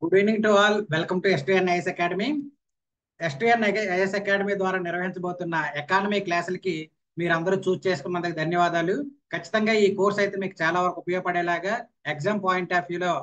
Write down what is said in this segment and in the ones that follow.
Good evening to all. Welcome to STN IAS academy. STN IAS academy ద్వారా నిర్వహించబోతున్న economy క్లాసులకి మీరందరూ చూస్ చేసుకున్నందుకు ధన్యవాదాలు. ఖచ్చితంగా ఈ కోర్స్ అయితే మీకు చాలా వరకు ఉపయోగపడేలాగా ఎగ్జామ్ పాయింట్ ఆఫ్ వ్యూలో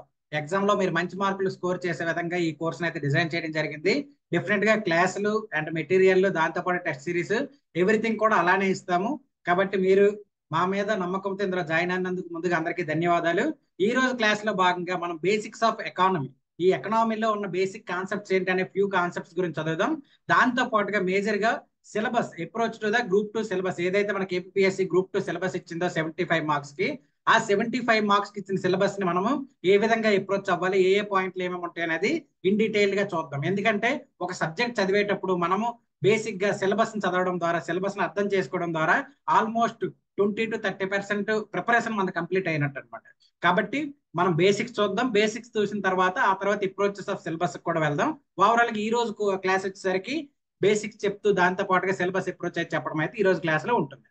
ఎగ్జామ్ లో మీరు మంచి మార్కులు స్కోర్ చేసే విధంగా ఈ కోర్స్ అయితే డిజైన్ చేయడం జరిగింది. డిఫరెంట్ గా క్లాసులు అండ్ మెటీరియల్, దాంతోపాటు టెస్ట్ సిరీస్, ఎవ్రీథింగ్ కూడా అలానే ఇస్తాము. కాబట్టి మీరు మా మీద నమ్మకంతో ఇందులో జాయిన్ అయినందుకు ముందుగా అందరికీ ధన్యవాదాలు. ఈ రోజు క్లాస్ లో భాగంగా మనం బేసిక్స్ ఆఫ్ ఎకానమీ, ఈ ఎకనామీలో ఉన్న బేసిక్ కాన్సెప్ట్స్ ఏంటనే ఫ్యూ కాన్సెప్ట్స్ గురించి చదువుదాం. దాంతో పాటుగా మేజర్ గా syllabus, approach to the group 2 syllabus, ఏదైతే మనకి ఏపీఎస్సి గ్రూప్ 2 సిలబస్ ఇచ్చిందో 75 మార్క్స్ కి, ఆ 75 మార్క్స్ కి ఇచ్చిన సిలబస్ ని మనము ఏ విధంగా అప్రోచ్ అవ్వాలి, ఏ ఏ పాయింట్లు ఏమేమి ఉంటాయి అనేది ఇన్ డీటెయిల్ గా చూద్దాం. ఎందుకంటే ఒక సబ్జెక్ట్ చదివేటప్పుడు మనము బేసిక్ గా సిలబస్ ని చదవడం ద్వారా, సిలబస్ ని అర్థం చేసుకోవడం ద్వారా ఆల్మోస్ట్ 20 to 30% ప్రిపరేషన్ మనకు కంప్లీట్ అయినట్టు అనమాట. కాబట్టి మనం బేసిక్స్ చూద్దాం. బేసిక్స్ చూసిన తర్వాత ఆ తర్వాత అప్రోచెస్ ఆఫ్ సిలబస్ కూడా వెళ్దాం. ఓవరాల్ గా ఈ రోజు క్లాస్ వచ్చేసరికి బేసిక్స్ చెప్తూ దాంతో పాటుగా సిలబస్ అప్రోచ్ అయితే చెప్పడం అయితే ఈ రోజు క్లాస్ లో ఉంటుంది.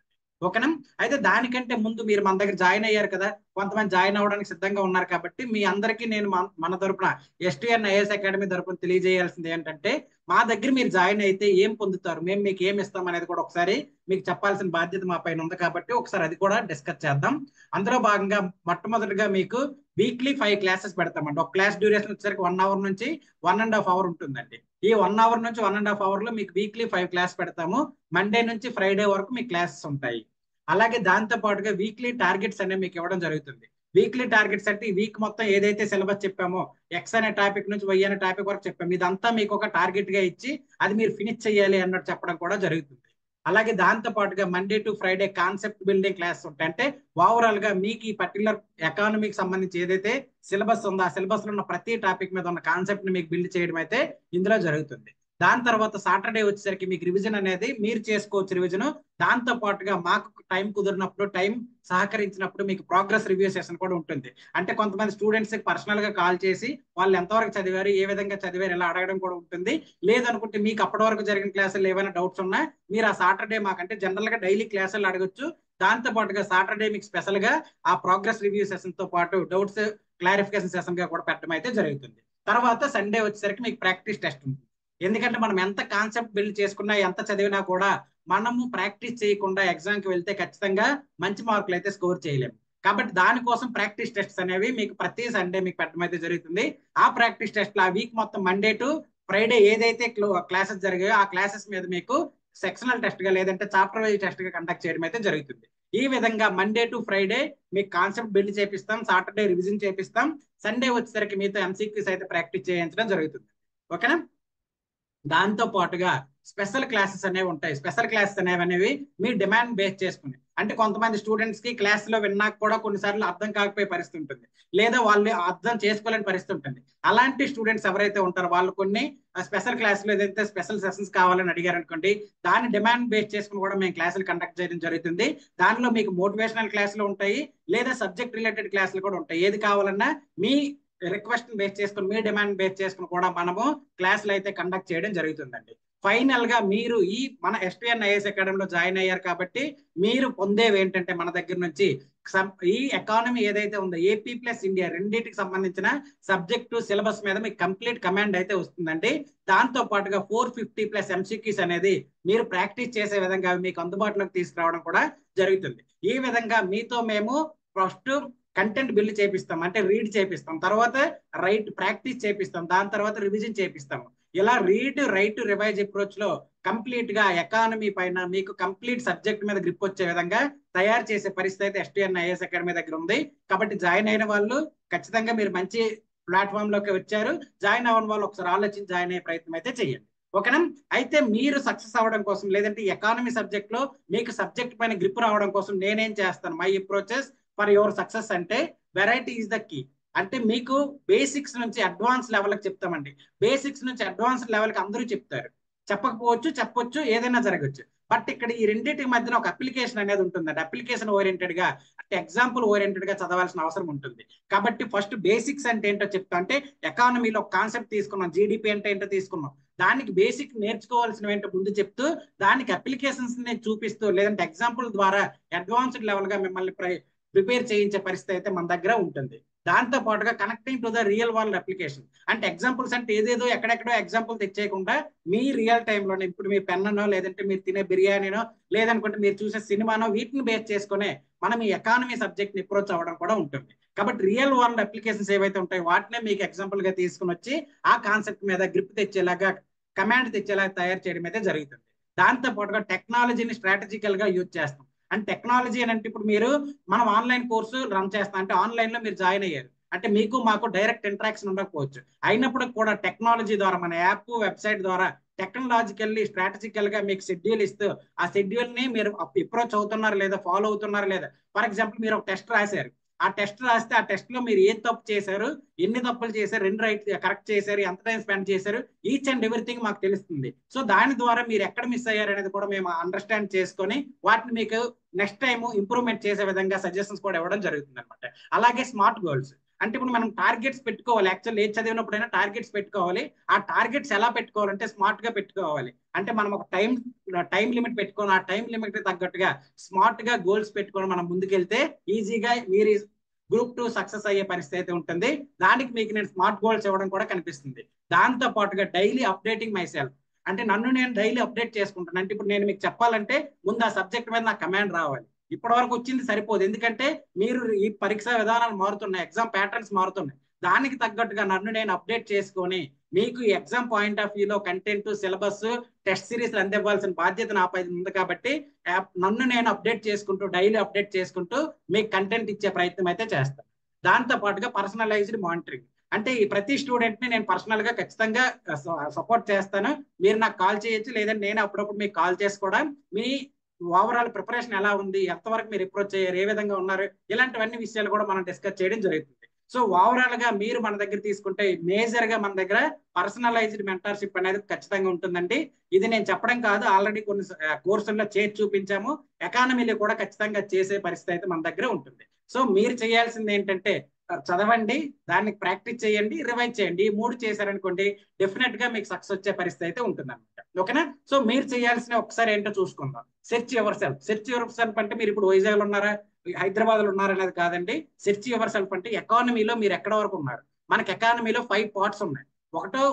ఓకేనా? అయితే దానికంటే ముందు మీరు మన దగ్గర జాయిన్ అయ్యారు కదా, కొంతమంది జాయిన్ అవ్వడానికి సిద్ధంగా ఉన్నారు. కాబట్టి మీ అందరికీ నేను మన తరపున ఎస్టీఎన్ ఐఎస్ అకాడమీ తరపున తెలియజేయాల్సింది ఏంటంటే, మా దగ్గర మీరు జాయిన్ అయితే ఏం పొందుతారు, మేము మీకు ఏమి ఇస్తాం అనేది కూడా ఒకసారి మీకు చెప్పాల్సిన బాధ్యత మా పైన ఉంది. కాబట్టి ఒకసారి అది కూడా డిస్కస్ చేద్దాం. అందులో భాగంగా మొట్టమొదటిగా మీకు వీక్లీ 5 క్లాసెస్ పెడతామండి. ఒక క్లాస్ డ్యూరేషన్ వచ్చేసరికి 1 అవర్ నుంచి 1.5 అవర్ ఉంటుందండి. ఈ 1 అవర్ నుంచి 1.5 అవర్ లో మీకు వీక్లీ 5 క్లాస్ పెడతాము. మండే నుంచి ఫ్రైడే వరకు మీ క్లాసెస్ ఉంటాయి. అలాగే దాంతో పాటుగా వీక్లీ టార్గెట్స్ అనేవి మీకు ఇవ్వడం జరుగుతుంది. వీక్లీ టార్గెట్స్ అంటే ఈ వీక్ మొత్తం ఏదైతే సిలబస్ చెప్పామో, ఎక్స్ అనే టాపిక్ నుంచి వై అనే టాపిక్ వరకు చెప్పాము, ఇదంతా మీకు ఒక టార్గెట్ గా ఇచ్చి అది మీరు ఫినిష్ చేయాలి అన్నట్టు చెప్పడం కూడా జరుగుతుంది. అలాగే దాంతో పాటుగా Monday to Friday concept building class ఉంటాయి. అంటే ఓవరాల్ గా మీకు ఈ పర్టికులర్ ఎకానమీకి సంబంధించి ఏదైతే సిలబస్ ఉందో ఆ సిలబస్ లో ఉన్న ప్రతి టాపిక్ మీద ఉన్న కాన్సెప్ట్ ని మీకు బిల్డ్ చేయడం అయితే ఇందులో జరుగుతుంది. దాని తర్వాత సాటర్డే వచ్చేసరికి మీకు రివిజన్ అనేది మీరు చేసుకోవచ్చు. రివిజన్ దాంతో పాటుగా మాకు టైం కుదిరినప్పుడు, టైం సహకరించినప్పుడు మీకు ప్రోగ్రెస్ రివ్యూ సెషన్ కూడా ఉంటుంది. అంటే కొంతమంది స్టూడెంట్స్ పర్సనల్ గా కాల్ చేసి వాళ్ళు ఎంతవరకు చదివారు, ఏ విధంగా చదివారు ఇలా అడగడం కూడా ఉంటుంది. లేదనుకుంటే మీకు అప్పటి వరకు జరిగిన క్లాసులు ఏమైనా డౌట్స్ ఉన్నా మీరు ఆ సాటర్డే మాకంటే జనరల్ గా డైలీ క్లాసులు అడగొచ్చు. దాంతో పాటుగా సాటర్డే మీకు స్పెషల్ గా ఆ ప్రోగ్రెస్ రివ్యూ సెషన్ తో పాటు డౌట్స్ క్లారిఫికేషన్ సెషన్ గా కూడా పెట్టడం అయితే జరుగుతుంది. తర్వాత సండే వచ్చేసరికి మీకు ప్రాక్టీస్ టెస్ట్ ఉంటుంది. ఎందుకంటే మనం ఎంత కాన్సెప్ట్ బిల్డ్ చేసుకున్నా, ఎంత చదివినా కూడా మనము ప్రాక్టీస్ చేయకుండా ఎగ్జామ్కి వెళ్తే ఖచ్చితంగా మంచి మార్కులు అయితే స్కోర్ చేయలేము. కాబట్టి దానికోసం ప్రాక్టీస్ టెస్ట్స్ అనేవి మీకు ప్రతి సండే మీకు పెట్టడం అయితే జరుగుతుంది. ఆ ప్రాక్టీస్ టెస్ట్ ఆ వీక్ మొత్తం మండే టు ఫ్రైడే ఏదైతే క్లాసెస్ జరిగాయో ఆ క్లాసెస్ మీద మీకు సెక్షనల్ టెస్ట్ గా లేదంటే చాప్టర్ వైజ్ టెస్ట్ గా కండక్ట్ చేయడం అయితే జరుగుతుంది. ఈ విధంగా మండే టు ఫ్రైడే మీకు కాన్సెప్ట్ బిల్డ్ చేపిస్తాం, సాటర్డే రివిజన్ చేపిస్తాం, సండే వచ్చేసరికి మీతో ఎంసీక్యూస్ అయితే ప్రాక్టీస్ చేయించడం జరుగుతుంది. ఓకేనా? దాంతో పాటుగా స్పెషల్ క్లాసెస్ అనేవి ఉంటాయి. స్పెషల్ క్లాసెస్ అనేవి మీ డిమాండ్ బేస్ చేసుకుని, అంటే కొంతమంది స్టూడెంట్స్ కి క్లాస్ లో విన్నాక కూడా కొన్నిసార్లు అర్థం కాకపోయే పరిస్థితి ఉంటుంది, లేదా వాళ్ళు అర్థం చేసుకోలేని పరిస్థితి ఉంటుంది. అలాంటి స్టూడెంట్స్ ఎవరైతే ఉంటారో వాళ్ళు కొన్ని స్పెషల్ క్లాస్ లో ఏదైతే స్పెషల్ సెషన్స్ కావాలని అడిగారు అనుకోండి, దాన్ని డిమాండ్ బేస్ చేసుకుని కూడా మేము క్లాసులు కండక్ట్ చేయడం జరుగుతుంది. దానిలో మీకు మోటివేషనల్ క్లాసులు ఉంటాయి, లేదా సబ్జెక్ట్ రిలేటెడ్ క్లాసులు కూడా ఉంటాయి. ఏది కావాలన్నా మీ రిక్వెస్ట్ బేస్ చేసుకుని, మీ డిమాండ్ బేస్ చేసుకుని కూడా మనము క్లాసులు అయితే కండక్ట్ చేయడం జరుగుతుందండి. ఫైనల్ గా మీరు ఈ మన ఎస్టీఎన్ ఐఎస్ అకాడమీలో జాయిన్ అయ్యారు కాబట్టి మీరు పొందేవి ఏంటంటే, మన దగ్గర నుంచి ఈ ఎకానమీ ఏదైతే ఉందో ఏపీ ప్లస్ ఇండియా రెండింటికి సంబంధించిన సబ్జెక్టు సిలబస్ మీద మీకు కంప్లీట్ కమాండ్ అయితే వస్తుందండి. దాంతో పాటుగా 450+ ఎంసీక్యూస్ అనేది మీరు ప్రాక్టీస్ చేసే విధంగా మీకు అందుబాటులోకి తీసుకురావడం కూడా జరుగుతుంది. ఈ విధంగా మీతో మేము ఫస్ట్ కంటెంట్ బిల్డ్ చేపిస్తాం, అంటే రీడ్ చేపిస్తాం, తర్వాత ప్రాక్టీస్ చేపిస్తాం, దాని తర్వాత రివిజన్ చేపిస్తాము. ఇలా రీడ్, రైట్, రివైజ్ అప్రోచ్ లో కంప్లీట్ గా ఎకానమీ పైన మీకు కంప్లీట్ సబ్జెక్ట్ మీద గ్రిప్ వచ్చే విధంగా తయారు చేసే పరిస్థితి అయితే ఎస్టీఎన్ ఐఎస్ అకాడమీ దగ్గర ఉంది. కాబట్టి జాయిన్ అయిన వాళ్ళు ఖచ్చితంగా మీరు మంచి ప్లాట్ఫామ్ లోకి వచ్చారు. జాయిన్ అవ్వని వాళ్ళు ఒకసారి ఆలోచించి జాయిన్ అయ్యే ప్రయత్నం అయితే చేయండి. ఓకేనా? అయితే మీరు సక్సెస్ అవ్వడం కోసం, లేదంటే ఎకానమీ సబ్జెక్ట్ లో మీకు సబ్జెక్ట్ పైన గ్రిప్ రావడం కోసం నేనేం చేస్తాను, my approaches for your success అంటే వెరైటీ ఈజ్ ద కీ. అంటే మీకు బేసిక్స్ నుంచి అడ్వాన్స్ లెవెల్కి చెప్తామండి. బేసిక్స్ నుంచి అడ్వాన్స్ లెవెల్కి అందరూ చెప్తారు, చెప్పకపోవచ్చు, చెప్పొచ్చు, ఏదైనా జరగచ్చు. బట్ ఇక్కడ ఈ రెండింటి మధ్యన ఒక అప్లికేషన్ అనేది ఉంటుందండి. అప్లికేషన్ ఓరియంటెడ్ గా, అంటే ఎగ్జాంపుల్ ఓరియంటెడ్ గా చదవాల్సిన అవసరం ఉంటుంది. కాబట్టి ఫస్ట్ బేసిక్స్ అంటే ఏంటో చెప్తా. అంటే ఎకానమీలో కాన్సెప్ట్ తీసుకున్నాం, జీడిపి అంటే ఏంటో తీసుకున్నాం, దానికి బేసిక్ నేర్చుకోవాల్సిన ఏంటో ముందు చెప్తూ, దానికి అప్లికేషన్స్ నేను చూపిస్తూ, లేదంటే ఎగ్జాంపుల్ ద్వారా అడ్వాన్స్డ్ లెవెల్ గా మిమ్మల్ని ప్రిపేర్ చేయించే పరిస్థితి అయితే మన దగ్గర ఉంటుంది. దాంతో పాటుగా connecting to the real world application. అంటే ఎగ్జాంపుల్స్ అంటే ఏదేదో ఎక్కడెక్కడో ఎగ్జాంపుల్ తెచ్చేయకుండా మీ రియల్ టైంలోనే, ఇప్పుడు మీ పెన్ననో లేదంటే మీరు తినే బిర్యానీనో లేదనుకుంటే మీరు చూసే సినిమానో వీటిని బేస్ చేసుకునే మనం ఈ ఎకానమీ సబ్జెక్ట్ ని అప్రోచ్ అవ్వడం కూడా ఉంటుంది. కాబట్టి రియల్ వరల్డ్ అప్లికేషన్స్ ఏవైతే ఉంటాయో వాటినే మీకు ఎగ్జాంపుల్ గా తీసుకుని వచ్చి ఆ కాన్సెప్ట్ మీద గ్రిప్ తెచ్చేలాగా, కమాండ్ తెచ్చేలాగా తయారు చేయడం అయితే జరుగుతుంది. దాంతో పాటుగా టెక్నాలజీని స్ట్రాటజికల్ గా యూజ్ చేస్తాం. అంటే టెక్నాలజీ అని అంటే ఇప్పుడు మనం ఆన్లైన్ కోర్సు రన్ చేస్తాం అంటే ఆన్లైన్ లో మీరు జాయిన్ అయ్యారు అంటే మీకు మాకు డైరెక్ట్ ఇంటరాక్షన్ ఉండకపోవచ్చు, అయినప్పుడు కూడా టెక్నాలజీ ద్వారా మన యాప్ వెబ్సైట్ ద్వారా టెక్నాలజికల్లీ స్ట్రాటజికల్ గా మీకు షెడ్యూల్ ఇస్తూ ఆ షెడ్యూల్ ని మీరు అప్రోచ్ అవుతున్నారు లేదా, ఫాలో అవుతున్నారు లేదా. ఫర్ ఎగ్జాంపుల్ మీరు ఒక టెస్ట్ రాశారు, ఆ టెస్ట్ రాస్తే ఆ టెస్ట్ లో మీరు ఏ తప్పు చేశారు, ఎన్ని తప్పులు చేశారు, రెండు రైట్ కరెక్ట్ చేశారు, ఎంత టైం స్పెండ్ చేశారు, ఈచ్ అండ్ ఎవ్రీథింగ్ మాకు తెలుస్తుంది. సో దాని ద్వారా మీరు ఎక్కడ మిస్ అయ్యారు అనేది కూడా మేము అండర్స్టాండ్ చేసుకొని వాటిని మీకు నెక్స్ట్ టైం ఇంప్రూవ్మెంట్ చేసే విధంగా సజెషన్స్ కూడా ఇవ్వడం జరుగుతుంది అనమాట. అలాగే స్మార్ట్ గోల్స్ అంటే ఇప్పుడు మనం టార్గెట్స్ పెట్టుకోవాలి. యాక్చువల్ ఏది చదివినప్పుడైనా టార్గెట్స్ పెట్టుకోవాలి. ఆ టార్గెట్స్ ఎలా పెట్టుకోవాలంటే స్మార్ట్ గా పెట్టుకోవాలి. అంటే మనం ఒక టైం లిమిట్ పెట్టుకొని ఆ టైం లిమిట్ తగ్గట్టుగా స్మార్ట్ గా గోల్స్ పెట్టుకొని మనం ముందుకెళ్తే ఈజీగా మీరు గ్రూప్ 2 సక్సెస్ అయ్యే పరిస్థితి అయితే ఉంటుంది. దానికి మీకు నేను స్మార్ట్ గోల్స్ ఇవ్వడం కూడా కనిపిస్తుంది. దాంతో పాటుగా డైలీ అప్డేటింగ్ మై సెల్ఫ్ అంటే నన్ను నేను డైలీ అప్డేట్ చేసుకుంటాను. అంటే ఇప్పుడు నేను మీకు చెప్పాలంటే ముందు ఆ సబ్జెక్ట్ మీద నాకు కమాండ్ రావాలి. ఇప్పటి వరకు వచ్చింది సరిపోదు, ఎందుకంటే మీరు ఈ పరీక్షా విధానాలు మారుతున్నాయి, ఎగ్జామ్ ప్యాటర్న్స్ మారుతున్నాయి. దానికి తగ్గట్టుగా నన్ను నేను అప్డేట్ చేసుకొని మీకు ఈ ఎగ్జామ్ పాయింట్ ఆఫ్ వ్యూలో కంటెంట్, సిలబస్, టెస్ట్ సిరీస్లు అందివ్వాల్సిన బాధ్యత నాపై ఉంది. కాబట్టి నన్ను నేను అప్డేట్ చేసుకుంటూ డైలీ అప్డేట్ చేసుకుంటూ మీకు కంటెంట్ ఇచ్చే ప్రయత్నం అయితే చేస్తాను. దాంతో పాటుగా పర్సనలైజ్డ్ మానిటరింగ్ అంటే ఈ ప్రతి స్టూడెంట్ ని నేను పర్సనల్ గా ఖచ్చితంగా సపోర్ట్ చేస్తాను. మీరు నాకు కాల్ చేయొచ్చు, లేదంటే నేను అప్పుడప్పుడు మీకు కాల్ చేసి కూడా మీ ఓవరాల్ ప్రిపరేషన్ ఎలా ఉంది, ఎంతవరకు మీరు అప్రోచ్ అయ్యారు, ఏ విధంగా ఉన్నారు, ఇలాంటివన్నీ విషయాలు కూడా మనం డిస్కస్ చేయడం జరుగుతుంది. సో ఓవరాల్ గా మీరు మన దగ్గర తీసుకుంటే మేజర్ గా మన దగ్గర పర్సనలైజ్డ్ మెంటర్షిప్ అనేది ఖచ్చితంగా ఉంటుందండి. ఇది నేను చెప్పడం కాదు, ఆల్రెడీ కొన్ని కోర్సుల్లో చేసి చూపించాము, ఎకానమీలో కూడా ఖచ్చితంగా చేసే పరిస్థితి అయితే మన దగ్గర ఉంటుంది. సో మీరు చేయాల్సింది ఏంటంటే చదవండి, దాన్ని ప్రాక్టీస్ చేయండి, రివైజ్ చేయండి. ఈ 3 చేశారనుకోండి డెఫినెట్ గా మీకు సక్సెస్ వచ్చే పరిస్థితి అయితే ఉంటుంది అనమాట. ఓకేనా? సో మీరు చేయాల్సిన ఒకసారి ఏంటో చూసుకుందాం. Search your self. Search your self అంటే మీరు ఇప్పుడు వైజాగ్ లో ఉన్నారా, హైదరాబాద్ లో ఉన్నారా అనేది కాదండి. సెర్చ్ యువర్ సెల్ఫ్ అంటే ఎకానమీలో మీరు ఎక్కడ వరకు ఉన్నారు. మనకి ఎకానమీలో 5 పార్ట్స్ ఉన్నాయి. ఒకటో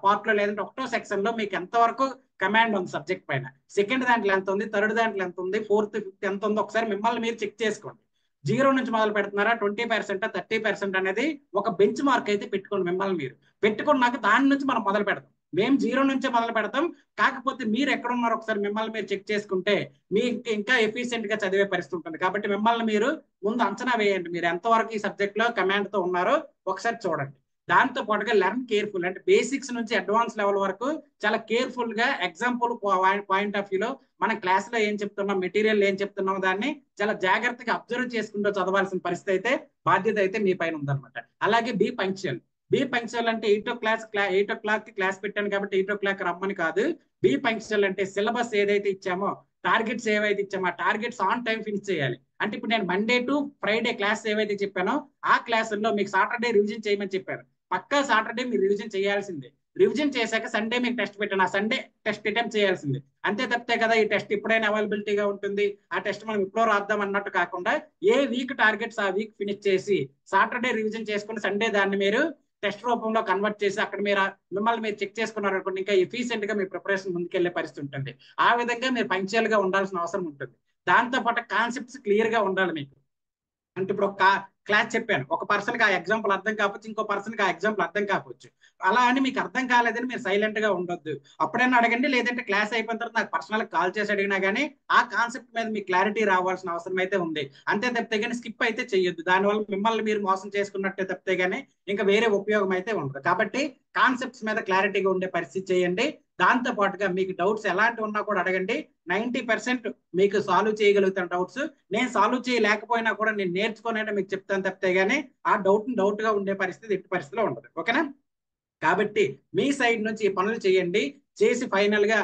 పార్ట్ లో లేదంటే ఒకటో సెక్షన్ లో మీకు ఎంత వరకు కమాండ్ ఉంది సబ్జెక్ట్ పైన, సెకండ్ దాంట్లో ఎంత ఉంది, థర్డ్ దాంట్లో ఎంత ఉంది, ఫోర్త్, ఫిఫ్త్ ఎంత ఉంది, ఒకసారి మిమ్మల్ని మీరు చెక్ చేసుకోండి. 0 నుంచి మొదలు పెడుతున్నారా, 20%, 30% అనేది ఒక బెంచ్ మార్క్ అయితే పెట్టుకోండి. మిమ్మల్ని మీరు పెట్టుకున్నాక దాని నుంచి మనం మొదలు పెడతాం. మేము 0 నుంచే మొదలు పెడతాం. కాకపోతే మీరు ఎక్కడ ఉన్నారో ఒకసారి మిమ్మల్ని మీరు చెక్ చేసుకుంటే మీకు ఇంకా ఎఫిషియెంట్ గా చదివే పరిస్థితి ఉంటుంది. కాబట్టి మిమ్మల్ని మీరు ముందు అంచనా వేయండి, మీరు ఎంతవరకు ఈ సబ్జెక్ట్ లో కమాండ్ తో ఉన్నారో ఒకసారి చూడండి. దాంతో పాటుగా లెర్న్ కేర్ఫుల్ అంటే బేసిక్స్ నుంచి అడ్వాన్స్ లెవెల్ వరకు చాలా కేర్ఫుల్ గా ఎగ్జాంపుల్ పాయింట్ ఆఫ్ వ్యూలో మన క్లాస్ లో ఏం చెప్తున్నాం, మెటీరియల్ ఏం చెప్తున్నాం, దాన్ని చాలా జాగ్రత్తగా అబ్జర్వ్ చేసుకుంటూ చదవాల్సిన పరిస్థితి అయితే, బాధ్యత అయితే మీ పైన ఉందన్నమాట. అలాగే బీ పంక్చువల్. బీ పంక్చువల్ అంటే 8 o'clock కి క్లాస్ పెట్టాను కాబట్టి 8 o'clock రమ్మని కాదు. బీ పంక్చువల్ అంటే సిలబస్ ఏదైతే ఇచ్చామో, టార్గెట్స్ ఏవైతే ఇచ్చామో ఆ టార్గెట్స్ ఆన్ టైం ఫినిష్ చేయాలి. అంటే ఇప్పుడు నేను మండే టు ఫ్రైడే క్లాస్ ఏవైతే చెప్పానో ఆ క్లాసుల్లో మీకు సాటర్డే రివిజన్ చేయమని చెప్పాను. పక్కా సాటర్డే మీరు రివిజన్ చేయాల్సిందే. రివిజన్ చేశాక సండే మీకు టెస్ట్ పెట్టాను, ఆ సండే టెస్ట్ అటెంప్ట్ చేయాల్సిందే. అంతే తప్పితే కదా ఈ టెస్ట్ ఇప్పుడైనా అవైలబిలిటీగా ఉంటుంది, ఆ టెస్ట్ మనం ఇప్పుడు రాద్దాం అన్నట్టు కాకుండా ఏ వీక్ టార్గెట్స్ ఆ వీక్ ఫినిష్ చేసి సాటర్డే రివిజన్ చేసుకుని సండే దాన్ని మీరు టెస్ట్ రూపంలో కన్వర్ట్ చేసి అక్కడ మిమ్మల్ని మీరు చెక్ చేసుకున్నారు అనుకోండి, ఇంకా ఎఫిషియెంట్ గా మీ ప్రిపరేషన్ ముందుకెళ్లే పరిస్థితి ఉంటుంది. ఆ విధంగా మీరు పంక్చువల్ గా ఉండాల్సిన అవసరం ఉంటుంది. దాంతో పాటు కాన్సెప్ట్స్ క్లియర్ గా ఉండాలి మీకు. అంటే ఇప్పుడు ఒక క్లాస్ చెప్పాను, ఒక పర్సన్ కి ఆ ఎగ్జాంపుల్ అర్థం కావచ్చు, ఇంకో పర్సన్ కి ఆ ఎగ్జాంపుల్ అర్థం కావచ్చు. అలా అని మీకు అర్థం కాలేదని మీరు సైలెంట్ గా ఉండొద్దు. అప్పుడైనా అడగండి, లేదంటే క్లాస్ అయిపోయిన తర్వాత నాకు పర్సనల్ కాల్ చేసి అడిగినా కానీ ఆ కాన్సెప్ట్ మీద మీకు క్లారిటీ రావాల్సిన అవసరం అయితే ఉంది. అంతే తప్పితే కానీ స్కిప్ అయితే చెయ్యొద్దు. దానివల్ల మిమ్మల్ని మీరు మోసం చేసుకున్నట్టే తప్పితే కానీ ఇంకా వేరే ఉపయోగం అయితే ఉండదు. కాబట్టి కాన్సెప్ట్స్ మీద క్లారిటీగా ఉండే పరిస్థితి చేయండి. దాంతో పాటుగా మీకు డౌట్స్ ఎలాంటి ఉన్నా కూడా అడగండి. 90% మీకు సాల్వ్ చేయగలుగుతాను డౌట్స్. నేను సాల్వ్ చేయలేకపోయినా కూడా నేను నేర్చుకునే మీకు చెప్తాను తప్పితే గానీ ఆ డౌట్ గా ఉండే పరిస్థితి ఎట్టి పరిస్థితిలో ఉండదు. ఓకేనా? కాబట్టి మీ సైడ్ నుంచి ఈ పనులు చేయండి, చేసి ఫైనల్ గా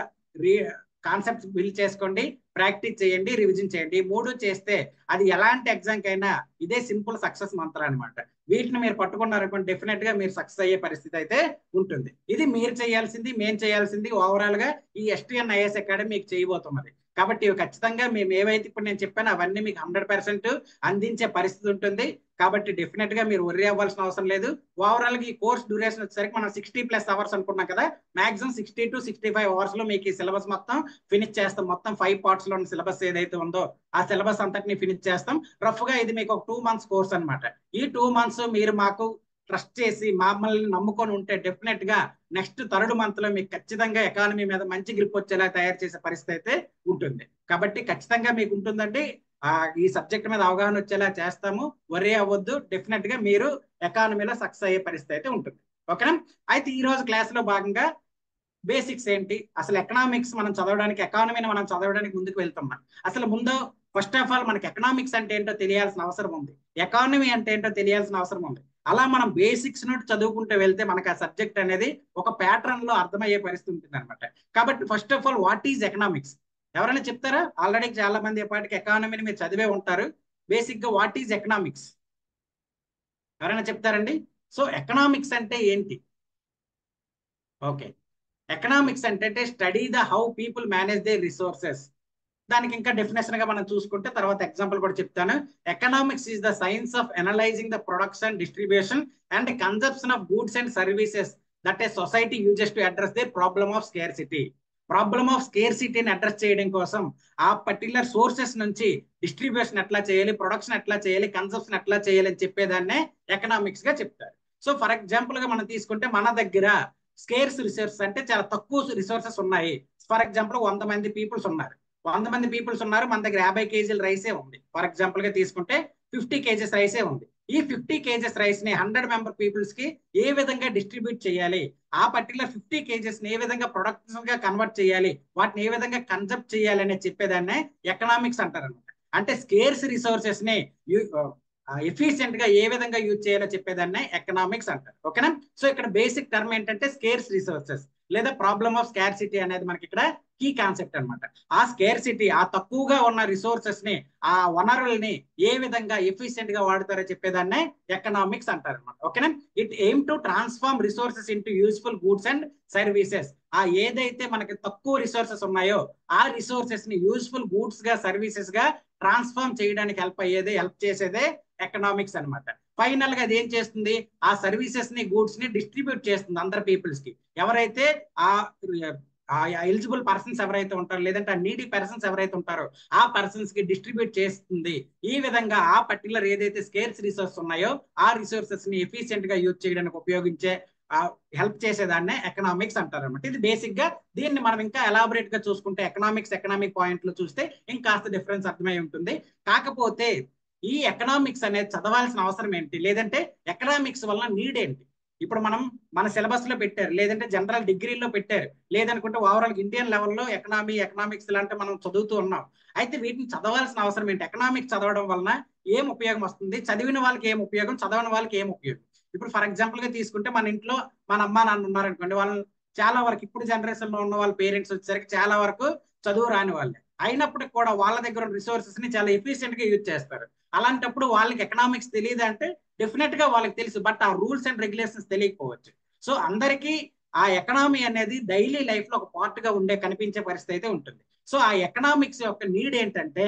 కాన్సెప్ట్స్ బిల్డ్ చేసుకోండి, ప్రాక్టీస్ చేయండి, రివిజన్ చేయండి. ఈ 3 చేస్తే అది ఎలాంటి ఎగ్జామ్ కైనా ఇదే సింపుల్ సక్సెస్ మంత్రం అనమాట. వీటిని మీరు పట్టుకున్నారనుకోండి డెఫినెట్ గా మీరు సక్సెస్ అయ్యే పరిస్థితి అయితే ఉంటుంది. ఇది మీరు చేయాల్సింది, మేము చేయాల్సింది, ఓవరాల్ గా ఈ STN IAS అకాడమీ మీకు చేయబోతున్నది. కాబట్టి ఇవి ఖచ్చితంగా మేము ఏవైతే ఇప్పుడు నేను చెప్పానో అవన్నీ మీకు 100% అందించే పరిస్థితి ఉంటుంది. కాబట్టి డెఫినెట్ గా మీరు వర్రీ అవ్వాల్సిన అవసరం లేదు. ఓవరాల్ గా ఈ కోర్స్ డ్యూరేషన్ వచ్చేసరికి మనం 60+ అవర్స్ అనుకున్నాం కదా, మాక్సిమం 60 to 65 అవర్స్ లో మీకు ఈ సిలబస్ మొత్తం ఫినిష్ చేస్తాం. మొత్తం 5 పార్ట్స్ లో ఉన్న సిలబస్ ఏదైతే ఉందో ఆ సిలబస్ అంతటిని ఫినిష్ చేస్తాం. రఫ్ గా ఇది మీకు ఒక 2 months కోర్స్ అనమాట. ఈ 2 months మీరు మాకు ట్రస్ట్ చేసి మమ్మల్ని నమ్ముకొని ఉంటే డెఫినెట్ గా నెక్స్ట్ 3rd month లో మీకు ఖచ్చితంగా ఎకానమీ మీద మంచి గ్రిప్ వచ్చేలా తయారు చేసే పరిస్థితి అయితే ఉంటుంది. కాబట్టి ఖచ్చితంగా మీకు ఉంటుందండి. ఈ సబ్జెక్ట్ మీద అవగాహన వచ్చేలా చేస్తాము. వర్రీ అవ్వద్దు, డెఫినెట్ గా మీరు ఎకానమీలో సక్సెస్ అయ్యే పరిస్థితి అయితే ఉంటుంది. ఓకేనా? అయితే ఈ రోజు క్లాస్ లో భాగంగా బేసిక్స్ ఏంటి, అసలు ఎకనామిక్స్ మనం చదవడానికి, ఎకానమీని మనం చదవడానికి ముందుకు వెళ్తున్నాం. అసలు ముందు ఫస్ట్ ఆఫ్ ఆల్ మనకి ఎకనామిక్స్ అంటే ఏంటో తెలియాల్సిన అవసరం ఉంది, ఎకానమీ అంటే ఏంటో తెలియాల్సిన అవసరం ఉంది. అలా మనం బేసిక్స్ నుండి చదువుకుంటూ వెళ్తే మనకు ఆ సబ్జెక్ట్ అనేది ఒక ప్యాటర్న్ లో అర్థమయ్యే పరిస్థితి ఉంటుంది అనమాట. కాబట్టి first of all what is economics ఎవరైనా చెప్తారా? ఆల్రెడీ చాలా మంది ఎప్పటికి ఎకానమీని మీరు చదివే ఉంటారు. బేసిక్ గా వాట్ ఈజ్ ఎకనామిక్స్ ఎవరైనా చెప్తారండి? సో ఎకనామిక్స్ అంటే ఏంటి? ఓకే, ఎకనామిక్స్ అంటే study the how people manage their resources. దానికి ఇంకా డెఫినేషన్ గా మనం చూసుకుంటే తర్వాత ఎగ్జాంపుల్ కూడా చెప్తాను. Economics is the science of analysing the production, distribution and consumption of goods and services that a society uses to address the problem of scarcity. Problem of స్కేర్సిటీని address చేయడం కోసం ఆ పర్టికులర్ సోర్సెస్ నుంచి distribution ఎట్లా చేయాలి, production ఎట్లా చేయాలి, consumption ఎట్లా చేయాలి అని చెప్పేదాన్నే ఎకనామిక్స్ గా చెప్తారు. సో ఫర్ ఎగ్జాంపుల్ గా మనం తీసుకుంటే మన దగ్గర స్కేర్స్ రిసోర్సెస్ అంటే చాలా తక్కువ రిసోర్సెస్ ఉన్నాయి. ఫర్ ఎగ్జాంపుల్ 100 మంది పీపుల్స్ ఉన్నారు, 100 మంది పీపుల్స్ ఉన్నారు, మన దగ్గర 50 kg రైసే ఉంది. ఫర్ ఎగ్జాంపుల్ గా తీసుకుంటే 50 kg రైసే ఉంది. ఈ 50 kg రైస్ ని 100 మెంబర్ పీపుల్స్ కి ఏ విధంగా డిస్ట్రిబ్యూట్ చేయాలి, ఆ పర్టికులర్ 50 kgs ని ఏ విధంగా ప్రొడక్ట్స్ గా కన్వర్ట్ చేయాలి, వాటిని ఏ విధంగా కన్సెప్ట్ చేయాలి అనేది చెప్పేదాన్నే ఎకనామిక్స్ అంటారు అనమాట. అంటే స్కేర్స్ రిసోర్సెస్ ని ఎఫిషియెంట్ గా ఏ విధంగా యూజ్ చేయాలో చెప్పేదాన్నే ఎకనామిక్స్ అంటారు. ఓకేనా? సో ఇక్కడ బేసిక్ టర్మ్ ఏంటంటే స్కేర్స్ రిసోర్సెస్ లేదా ప్రాబ్లమ్ ఆఫ్ స్కార్సిటీ అనేది మనకి ఇక్కడ కీ కాన్సెప్ట్ అనమాట. ఆ స్కేర్సిటీ, ఆ తక్కువగా ఉన్న రిసోర్సెస్ ని, ఆ వనరుల్ని ఏ విధంగా ఎఫిషియెంట్ గా వాడతారో చెప్పేదాన్నే ఎకనామిక్స్ అంటారు అనమాట. ఓకేనా? It aim to transform resources into useful goods and services. ఆ ఏదైతే మనకి తక్కువ రిసోర్సెస్ ఉన్నాయో ఆ రిసోర్సెస్ ని యూస్ఫుల్ గూడ్స్ గా, సర్వీసెస్ గా ట్రాన్స్ఫార్మ్ చేయడానికి హెల్ప్ చేసేదే ఎకనామిక్స్ అనమాట. ఫైనల్ గా అది ఏం చేస్తుంది, ఆ సర్వీసెస్ ని, గూడ్స్ ని డిస్ట్రిబ్యూట్ చేస్తుంది అందరు పీపుల్స్ కి. ఎవరైతే ఆ ఎలిజిబుల్ పర్సన్స్ ఎవరైతే ఉంటారో, లేదంటే ఆ నీడీ పర్సన్స్ ఎవరైతే ఉంటారో ఆ పర్సన్స్ కి డిస్ట్రిబ్యూట్ చేస్తుంది. ఈ విధంగా ఆ పర్టికులర్ ఏదైతే స్కేర్స్ రిసోర్స్ ఉన్నాయో ఆ రిసోర్సెస్ ని ఎఫిషియెంట్ గా యూజ్ చేయడానికి ఉపయోగించే హెల్ప్ చేసేదాన్నే ఎకనామిక్స్ అంటారు అనమాట. ఇది బేసిక్ గా. దీన్ని మనం ఇంకా ఎలాబరేట్ గా చూసుకుంటే ఎకనామిక్ పాయింట్ లో చూస్తే ఇంకాస్త డిఫరెన్స్ అర్థమై ఉంటుంది. కాకపోతే ఈ ఎకనామిక్స్ అనేది చదవాల్సిన అవసరం ఏంటి, లేదంటే ఎకనామిక్స్ వల్ల నీడ్ ఏంటి? ఇప్పుడు మనం మన సిలబస్ లో పెట్టారు, లేదంటే జనరల్ డిగ్రీలో పెట్టారు, లేదనుకుంటే ఓవరాల్ ఇండియన్ లెవెల్లో ఎకనామిక్స్ ఇలాంటి మనం చదువుతూ ఉన్నాం. అయితే వీటిని చదవాల్సిన అవసరం ఏంటి? ఎకనామిక్స్ చదవడం వలన ఏం ఉపయోగం వస్తుంది, చదివిన వాళ్ళకి ఏం ఉపయోగం, చదవని వాళ్ళకి ఏం ఉపయోగం? ఇప్పుడు ఫర్ ఎగ్జాంపుల్ గా తీసుకుంటే మన ఇంట్లో మన అమ్మ నాన్న ఉన్నారనుకోండి, వాళ్ళు చాలా వరకు ఇప్పుడు జనరేషన్ లో ఉన్న వాళ్ళ పేరెంట్స్ వచ్చేసరికి చాలా వరకు చదువు రాని వాళ్ళే అయినప్పటికి కూడా వాళ్ళ దగ్గర ఉన్న రిసోర్సెస్ ని చాలా ఎఫిషియెంట్ గా యూజ్ చేస్తారు. అలాంటప్పుడు వాళ్ళకి ఎకనామిక్స్ తెలియదు అంటే డెఫినెట్ గా వాళ్ళకి తెలుసు, బట్ ఆ రూల్స్ అండ్ రెగ్యులేషన్స్ తెలియకపోవచ్చు. సో అందరికీ ఆ ఎకనామీ అనేది డైలీ లైఫ్ లో ఒక పార్ట్ గా కనిపించే పరిస్థితి అయితే ఉంటుంది. సో ఆ ఎకనామిక్స్ యొక్క నీడ్ ఏంటంటే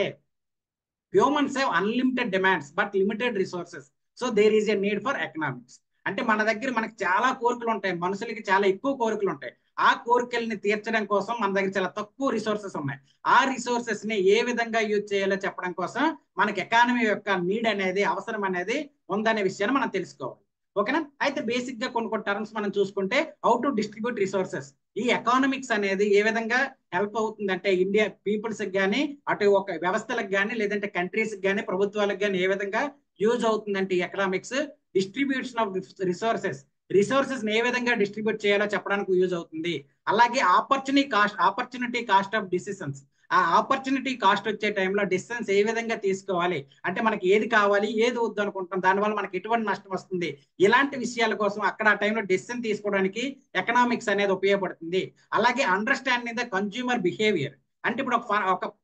humans have unlimited demands but limited resources. So there is a need for economics. అంటే మన దగ్గర మనకి చాలా కోరికలు ఉంటాయి, మనుషులకి చాలా ఎక్కువ కోరికలు ఉంటాయి. ఆ కోరికల్ని తీర్చడం కోసం మన దగ్గర చాలా తక్కువ రిసోర్సెస్ ఉన్నాయి. ఆ రిసోర్సెస్ ని ఏ విధంగా యూజ్ చేయాలో చెప్పడం కోసం మనకి ఎకానమీ యొక్క నీడ్ అనేది, అవసరం అనేది ఉందనే విషయాన్ని మనం తెలుసుకోవాలి. ఓకేనా? అయితే బేసిక్ గా కొన్ని టర్మ్స్ మనం చూసుకుంటే హౌ టు డిస్ట్రిబ్యూట్ రిసోర్సెస్. ఈ ఎకానమిక్స్ అనేది ఏ విధంగా హెల్ప్ అవుతుందంటే ఇండియా పీపుల్స్ కానీ, అటు ఒక వ్యవస్థలకు కానీ, లేదంటే కంట్రీస్ కానీ, ప్రభుత్వాలకు కానీ ఏ విధంగా యూజ్ అవుతుందంటే ఎకనామిక్స్ డిస్ట్రిబ్యూషన్ ఆఫ్ రిసోర్సెస్ ఏ విధంగా డిస్ట్రిబ్యూట్ చేయాలో చెప్పడానికి యూజ్ అవుతుంది. అలాగే ఆపర్చునిటీ కాస్ట్ ఆఫ్ డిసిషన్స్. ఆ ఆపర్చునిటీ కాస్ట్ వచ్చే టైంలో డిసిషన్స్ ఏ విధంగా తీసుకోవాలి, అంటే మనకి ఏది కావాలి, ఏది వద్దు అనుకుంటాం, దానివల్ల మనకి ఎటువంటి నష్టం వస్తుంది, ఇలాంటి విషయాల కోసం అక్కడ ఆ టైంలో డెసిషన్ తీసుకోవడానికి ఎకనామిక్స్ అనేది ఉపయోగపడుతుంది. అలాగే అండర్స్టాండింగ్ ద కన్జ్యూమర్ బిహేవియర్. అంటే ఇప్పుడు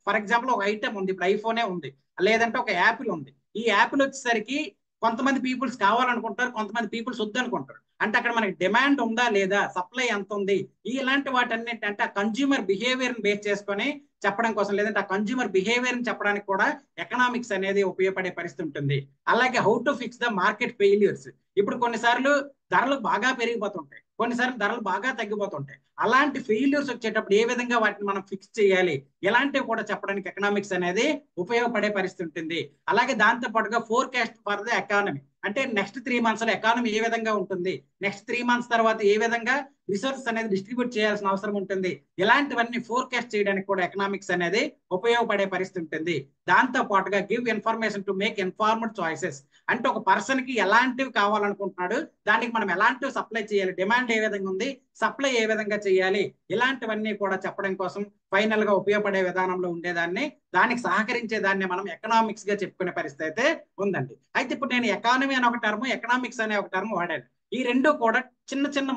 ఫర్ ఎగ్జాంపుల్ ఒక ఐటమ్ ఉంది, ఇప్పుడు ఐఫోనే ఉంది, లేదంటే ఒక యాపిల్ ఉంది. ఈ యాపిల్ వచ్చేసరికి కొంతమంది పీపుల్స్ కావాలనుకుంటారు, కొంతమంది పీపుల్స్ వద్దనుకుంటారు. అంటే అక్కడ మనకి డిమాండ్ ఉందా లేదా, సప్లై ఎంత ఉంది, ఇలాంటి వాటన్నిటి అంటే ఆ కన్జ్యూమర్ బిహేవియర్ బేస్ చేసుకొని చెప్పడం కోసం, లేదంటే ఆ కన్జ్యూమర్ బిహేవియర్ చెప్పడానికి కూడా ఎకనామిక్స్ అనేది ఉపయోగపడే పరిస్థితి ఉంటుంది. అలాగే how to fix the market failures. ఇప్పుడు కొన్నిసార్లు ధరలు బాగా పెరిగిపోతుంటాయి, కొన్నిసార్లు ధరలు బాగా తగ్గిపోతుంటాయి. అలాంటి ఫెయిల్యూర్స్ వచ్చేటప్పుడు ఏ విధంగా వాటిని మనం ఫిక్స్ చేయాలి, ఇలాంటివి కూడా చెప్పడానికి ఎకనామిక్స్ అనేది ఉపయోగపడే పరిస్థితి ఉంటుంది. అలాగే దాంతో పాటుగా ఫోర్కాస్ట్ ఫర్ ద ఎకానమీ, అంటే నెక్స్ట్ 3 months లో ఎకానమీ ఏ విధంగా ఉంటుంది, నెక్స్ట్ 3 months తర్వాత ఏ విధంగా రిసోర్స్ అనేది డిస్ట్రిబ్యూట్ చేయాల్సిన అవసరం ఉంటుంది, ఇలాంటివన్నీ ఫోర్కాస్ట్ చేయడానికి కూడా ఎకనామిక్స్ అనేది ఉపయోగపడే పరిస్థితి ఉంటుంది. దాంతో పాటుగా give information to make informed choices, అంటే ఒక పర్సన్ కి ఎలాంటివి కావాలనుకుంటున్నాడు, దానికి మనం ఎలాంటివి సప్లై చేయాలి, డిమాండ్ ఏ విధంగా ఉంది, సప్లై ఏ విధంగా చేయాలి, ఇలాంటివన్నీ కూడా చెప్పడం కోసం ఫైనల్ గా ఉపయోగపడే విధానంలో ఉండేదాన్ని, దానికి సహకరించే దాన్ని మనం ఎకనామిక్స్ గా చెప్పుకునే పరిస్థితి అయితే ఉందండి. అయితే ఇప్పుడు నేను ఎకానమీ అనే ఒక టర్మ్, ఎకనామిక్స్ అనే ఒక టర్మ్ వాడాను. ఈ రెండు కూడా చిన్న చిన్న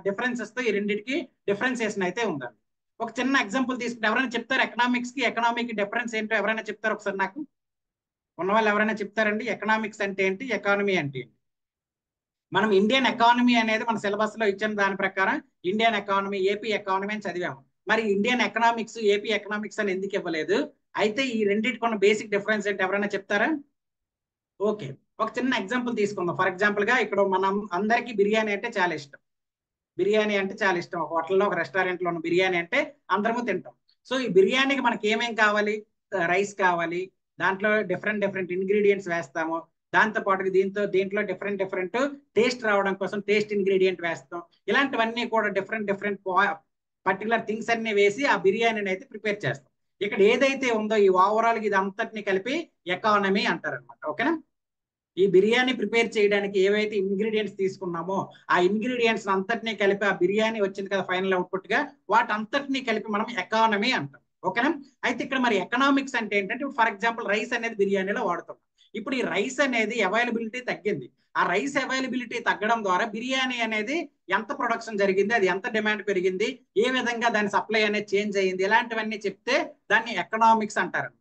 డిఫరెన్సెస్ తో ఈ రెండింటికి డిఫరెన్సియేషన్ అయితే ఉందండి. ఒక చిన్న ఎగ్జాంపుల్ తీసుకుంటే ఎవరైనా చెప్తారు ఎకనామిక్స్ కి ఎకనామీకి డిఫరెన్స్ ఏంటో ఎవరైనా చెప్తారు ఒకసారి నాకు? ఉన్న వాళ్ళు ఎవరైనా చెప్తారండి? ఎకనామిక్స్ అంటే ఏంటి, ఎకానమీ అంటే ఏంటి? మనం ఇండియన్ ఎకానమీ అనేది మన సిలబస్ లో ఇచ్చిన దాని ప్రకారం ఇండియన్ ఎకానమీ, ఏపీ ఎకానమీ అని చదివాము. మరి ఇండియన్ ఎకనామిక్స్, ఏపీ ఎకనామిక్స్ అని ఎందుకు ఇవ్వలేదు? అయితే ఈ రెండింటికి ఉన్న బేసిక్ డిఫరెన్స్ ఏంటి ఎవరైనా చెప్తారా? ఓకే, ఒక చిన్న ఎగ్జాంపుల్ తీసుకుందాం. ఫర్ ఎగ్జాంపుల్ గా ఇక్కడ మనం అందరికీ బిర్యానీ అంటే చాలా ఇష్టం. బిర్యానీ అంటే చాలా ఇష్టం. ఒక హోటల్లో, ఒక రెస్టారెంట్ లో ఉన్న బిర్యానీ అంటే అందరము తింటాం. సో ఈ బిర్యానీకి మనకి ఏమేం కావాలి? రైస్ కావాలి, దాంట్లో డిఫరెంట్ డిఫరెంట్ ఇంగ్రీడియంట్స్ వేస్తాము. దాంతో పాటు దీంట్లో డిఫరెంట్ డిఫరెంట్ టేస్ట్ రావడం కోసం టేస్ట్ ఇంగ్రీడియంట్ వేస్తాం. ఇలాంటివన్నీ కూడా డిఫరెంట్ డిఫరెంట్ పర్టికులర్ థింగ్స్ అన్ని వేసి ఆ బిర్యానీని అయితే ప్రిపేర్ చేస్తాం. ఇక్కడ ఏదైతే ఉందో ఈ ఓవరాల్ ఇది అంతటిని కలిపి ఎకానమీ అంటారు అనమాట. ఓకేనా? ఈ బిర్యానీ ప్రిపేర్ చేయడానికి ఏవైతే ఇంగ్రీడియంట్స్ తీసుకున్నామో ఆ ఇంగ్రీడియంట్స్ అంతటినీ కలిపి ఆ బిర్యానీ వచ్చింది కదా ఫైనల్ అవుట్పుట్ గా, వాటంతటినీ కలిపి మనం ఎకానమీ అంటాం. ఓకేనా? అయితే ఇక్కడ మరి ఎకనామిక్స్ అంటే ఏంటంటే, ఫర్ ఎగ్జాంపుల్ రైస్ అనేది బిర్యానీలో వాడుతాం. ఇప్పుడు ఈ రైస్ అనేది అవైలబిలిటీ తగ్గింది. ఆ రైస్ అవైలబిలిటీ తగ్గడం ద్వారా బిర్యానీ అనేది ఎంత ప్రొడక్షన్ జరిగింది, అది ఎంత డిమాండ్ పెరిగింది, ఏ విధంగా దాని సప్లై అనేది చేంజ్ అయ్యింది, ఇలాంటివన్నీ చెప్తే దాన్ని ఎకనామిక్స్ అంటారు.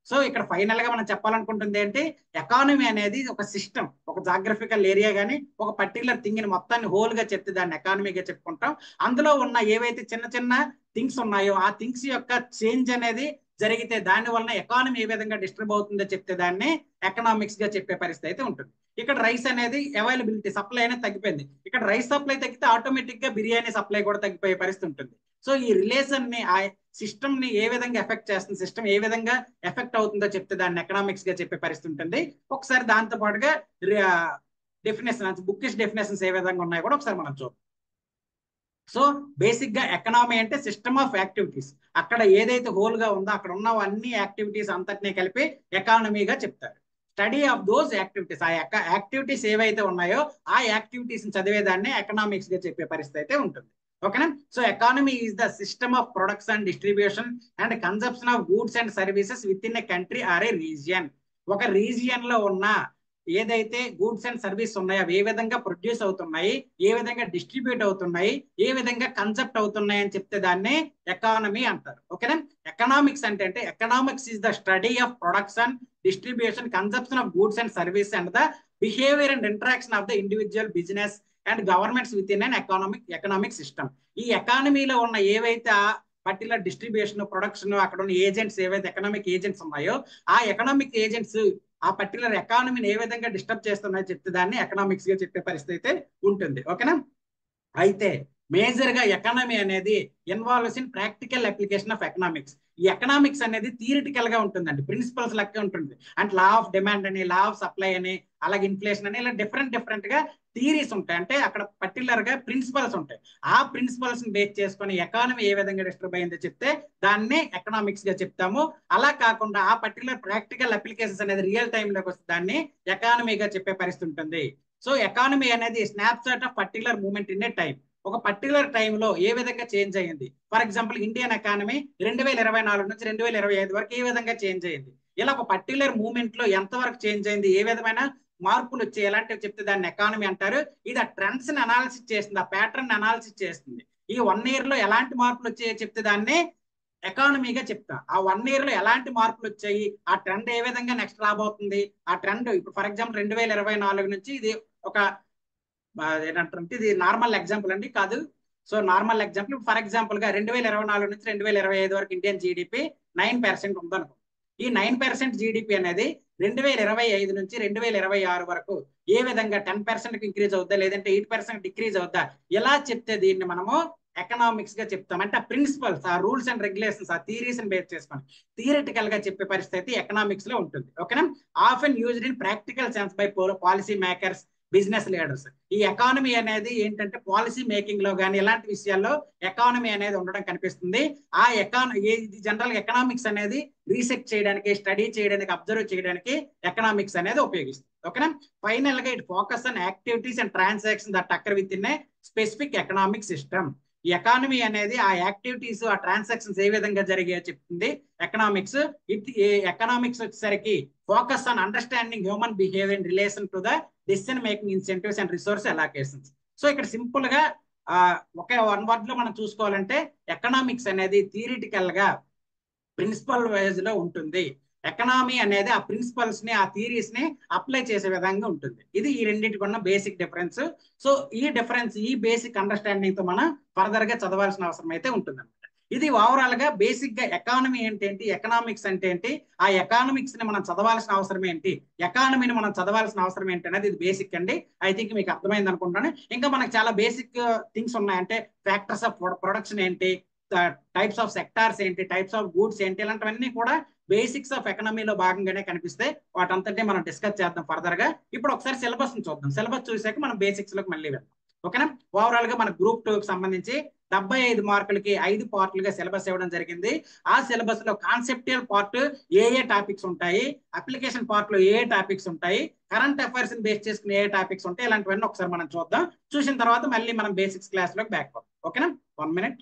సో ఇక్కడ ఫైనల్ గా మనం చెప్పాలనుకుంటుంది ఏంటి, ఎకానమీ అనేది ఒక సిస్టమ్, ఒక జాగ్రఫికల్ ఏరియా కానీ ఒక పర్టికులర్ థింగ్ ని మొత్తాన్ని హోల్ గా చెప్తే దాన్ని ఎకానమీగా చెప్పుకుంటాం. అందులో ఉన్న ఏవైతే చిన్న చిన్న థింగ్స్ ఉన్నాయో ఆ థింగ్స్ యొక్క చేంజ్ అనేది జరిగితే దాని వలన ఎకానమీ ఏ విధంగా డిస్టర్బ్ అవుతుందో చెప్తే దాన్ని ఎకనామిక్స్ గా చెప్పే పరిస్థితి అయితే ఉంటుంది. ఇక్కడ రైస్ అనేది అవైలబిలిటీ, సప్లై అనేది తగ్గిపోయింది. ఇక్కడ రైస్ సప్లై తగ్గితే ఆటోమేటిక్ గా బిర్యానీ సప్లై కూడా తగ్గిపోయే పరిస్థితి ఉంటుంది. సో ఈ రిలేషన్ ని, ఆ సిస్టమ్ ని ఏ విధంగా ఎఫెక్ట్ చేస్తుంది, సిస్టమ్ ఏ విధంగా ఎఫెక్ట్ అవుతుందో చెప్తే దాన్ని ఎకనామిక్స్ గా చెప్పే పరిస్థితి ఉంటుంది. ఒకసారి దాంతో పాటుగా డెఫినేషన్, బుక్కిష్ డెఫినేషన్స్ ఏ విధంగా ఉన్నాయో కూడా ఒకసారి మనం చూద్దాం. సో బేసిక్ గా ఎకనామీ అంటే సిస్టమ్ ఆఫ్ యాక్టివిటీస్, అక్కడ ఏదైతే హోల్ గా ఉందో అక్కడ ఉన్న అన్ని యాక్టివిటీస్ అంతటినీ కలిపి ఎకానమీగా చెప్తారు. స్టడీ ఆఫ్ దోస్ యాక్టివిటీస్, ఆ యాక్టివిటీస్ ఏవైతే ఉన్నాయో ఆ యాక్టివిటీస్ చదివేదాన్ని ఎకనామిక్స్ గా చెప్పే పరిస్థితి అయితే ఉంటుంది. ఓకేనా? So economy is the system of production, distribution and consumption of goods and services within a country or a region. ఒక రీజియన్ లో ఉన్న ఏదైతే గూడ్స్ అండ్ సర్వీస్ ఉన్నాయో అవి ఏ విధంగా ప్రొడ్యూస్ అవుతున్నాయి, ఏ విధంగా డిస్ట్రిబ్యూట్ అవుతున్నాయి, ఏ విధంగా కన్సెప్ట్ అవుతున్నాయి అని చెప్తే దాన్ని ఎకానమీ అంటారు. ఓకేనా? ఎకనామిక్స్ అంటే economics is the study of production, distribution, consumption of goods and service and the behaviour and interaction of the individual business and governments with in an economic system. ఈ ఎకానమీలో ఉన్న ఏవైతే పర్టికులర్ డిస్ట్రిబ్యూషన్, ప్రొడక్షన్, అక్కడ ఉన్న agents ఏవైతే economic agents ఉన్నాయో ఆ economic agents ఆ పర్టికులర్ ఎకానమీని ఏ విధంగా డిస్టర్బ్ చేస్తున్నాయో చెప్తే దాన్ని ఎకనామిక్స్ గా చెప్పే పరిస్థితి అయితే ఉంటుంది. ఓకేనా? అయితే మేజర్ గా ఎకానమీ అనేది involves in practical application of economics. ఈ ఎకనామిక్స్ అనేది థియరిటికల్ గా ఉంటుందండి, ప్రిన్సిపల్స్ లెక్క ఉంటుంది. అంటే లా ఆఫ్ డిమాండ్ అని, లా ఆఫ్ సప్లై అని, అలాగే ఇన్ఫ్లేషన్ అని, ఇలా డిఫరెంట్ డిఫరెంట్ గా థియరీస్ ఉంటాయి. అంటే అక్కడ పర్టికులర్ గా ప్రిన్సిపల్స్ ఉంటాయి. ఆ ప్రిన్సిపల్స్ ని బేస్ చేసుకొని ఎకానమీ ఏ విధంగా డిస్టర్బ్ అయిందో చెప్తే దాన్ని ఎకనామిక్స్ గా చెప్తాము. అలా కాకుండా ఆ పర్టికులర్ ప్రాక్టికల్ అప్లికేషన్స్ అనేది రియల్ టైమ్ లోకి వస్తే దాన్ని ఎకానమీగా చెప్పే పరిస్థితి ఉంటుంది. సో ఎకానమీ అనేది snapshot of particular moment in a time. ఒక పర్టికులర్ టైంలో ఏ విధంగా చేంజ్ అయ్యింది. ఫర్ ఎగ్జాంపుల్ ఇండియన్ ఎకానమీ 2024 నుంచి 2025 వరకు ఏ విధంగా చేంజ్ అయ్యింది, ఇలా ఒక పర్టికులర్ మూమెంట్ లో ఎంత వరకు చేంజ్ అయింది, ఏ విధమైన మార్పులు వచ్చాయి, ఎలాంటివి చెప్తే దాన్ని ఎకానమీ అంటారు. ఇది ఆ ట్రెండ్స్ ని అనాలిసిస్ చేస్తుంది, ఆ ప్యాటర్న్ అనాలిసిస్ చేస్తుంది. ఈ 1 year లో ఎలాంటి మార్పులు వచ్చాయో చెప్తే దాన్ని ఎకానమీగా చెప్తా. ఆ 1 year లో ఎలాంటి మార్పులు వచ్చాయి, ఆ ట్రెండ్ ఏ విధంగా నెక్స్ట్ రాబోతుంది, ఆ ట్రెండ్ ఇప్పుడు ఫర్ ఎగ్జాంపుల్ 2024 నుంచి ఇది ఒక ఏంటంటే ఇది నార్మల్ ఎగ్జాంపుల్ అండి కాదు. So normal example for example గా 2024 నుంచి 2025 వరకు ఇండియన్ జీడిపి 9% ఉందనుకో. ఈ 9% జీడిపి అనేది 2025 నుంచి 2026 వరకు ఏ విధంగా 10% ఇంక్రీజ్ అవుద్దా లేదంటే 8% డిక్రీజ్ అవుద్దా, ఎలా చెప్తే దీన్ని మనము ఎకనామిక్స్ గా చెప్తాం. అంటే ఆ ప్రిన్సిపల్స్, ఆ రూల్స్ అండ్ రెగ్యులేషన్స్, ఆ థియరీస్ బేస్ చేసుకొని థియరిటికల్ గా చెప్పే పరిస్థితి ఎకనామిక్స్ లో ఉంటుంది. ఓకేనా. Often used in practical sense by policy makers, business leaders. ఈ ఎకానమీ అనేది ఏంటంటే పాలసీ మేకింగ్ లో కానీ ఇలాంటి విషయాల్లో ఎకానమీ అనేది ఉండడం కనిపిస్తుంది. ఆ ఇది జనరల్ ఎకనామిక్స్ అనేది రీసెర్చ్ చేయడానికి, స్టడీ చేయడానికి, అబ్జర్వ్ చేయడానికి ఎకనామిక్స్ అనేది ఉపయోగిస్తుంది. ఓకేనా. ఫైనల్ గా it focus on activities and transaction that అక్కర్ with in a specific economic system. ఈ ఎకానమీ అనేది ఆ యాక్టివిటీస్, ఆ ట్రాన్సాక్షన్స్ ఏ విధంగా జరిగాయో చెప్తుంది ఎకనామిక్స్. ఎకనామిక్స్ వచ్చేసరికి focus on understanding human behaviour in relation to the decision making incentives and resource allocations. So ఇక్కడ simple గా ఒకే 1 word లో మనం చూసుకోవాలంటే ఎకనామిక్స్ అనేది థియరిటికల్ గా ప్రిన్సిపల్ వైజ్ లో ఉంటుంది. ఎకనామీ అనేది ఆ ప్రిన్సిపల్స్ ని, ఆ థియరీస్ ని అప్లై చేసే విధంగా ఉంటుంది. ఇది ఈ రెండింటికి ఉన్న బేసిక్ డిఫరెన్స్. సో ఈ డిఫరెన్స్, ఈ బేసిక్ అండర్స్టాండింగ్ తో మనం ఫర్దర్ గా చదవాల్సిన అవసరం అయితే ఉంటుంది అనమాట. ఇది ఓవరాల్ గా బేసిక్ గా ఎకానమీ ఏంటి, ఎకనామిక్స్ అంటే ఏంటి, ఆ ఎకానమిక్స్ ని మనం చదవాల్సిన అవసరం ఏంటి, ఎకానమీని మనం చదవాల్సిన అవసరం ఏంటి అనేది ఇది బేసిక్ అండి. ఐ థింక్ మీకు అర్థమైంది అనుకుంటాను. ఇంకా మనకు చాలా బేసిక్ థింగ్స్ ఉన్నాయి. అంటే ఫ్యాక్టర్స్ ఆఫ్ ప్రొడక్షన్ ఏంటి, టైప్స్ ఆఫ్ సెక్టార్స్ ఏంటి, టైప్స్ ఆఫ్ గూడ్స్ ఏంటి, ఇలాంటివన్నీ కూడా బేసిక్స్ ఆఫ్ ఎకనామీలో భాగంగానే కనిపిస్తే వాటంతటి మనం డిస్కస్ చేద్దాం ఫర్దర్ గా. ఇప్పుడు ఒకసారి సిలబస్ ని చూద్దాం. సిలబస్ చూసాక మనం బేసిక్స్ లోకి మళ్ళీ వెళ్దాం. ఓకేనా. ఓవరాల్ గా మన గ్రూప్ 2 కి సంబంధించి 75 మార్కులకి 5 పార్ట్లుగా సిలబస్ ఇవ్వడం జరిగింది. ఆ సిలబస్ లో కాన్సెప్టువల్ పార్ట్ ఏ టాపిక్స్ ఉంటాయి, అప్లికేషన్ పార్ట్ లో ఏ టాపిక్స్ ఉంటాయి, కరెంట్ అఫైర్స్ ని బేస్ చేసుకుని ఏ టాపిక్స్ ఉంటాయి, ఇలాంటివన్నీ ఒకసారి మనం చూద్దాం. చూసిన తర్వాత మళ్ళీ మనం బేసిక్స్ క్లాస్ లోకి బ్యాక్ పోతాం. ఓకేనా. 1 minute.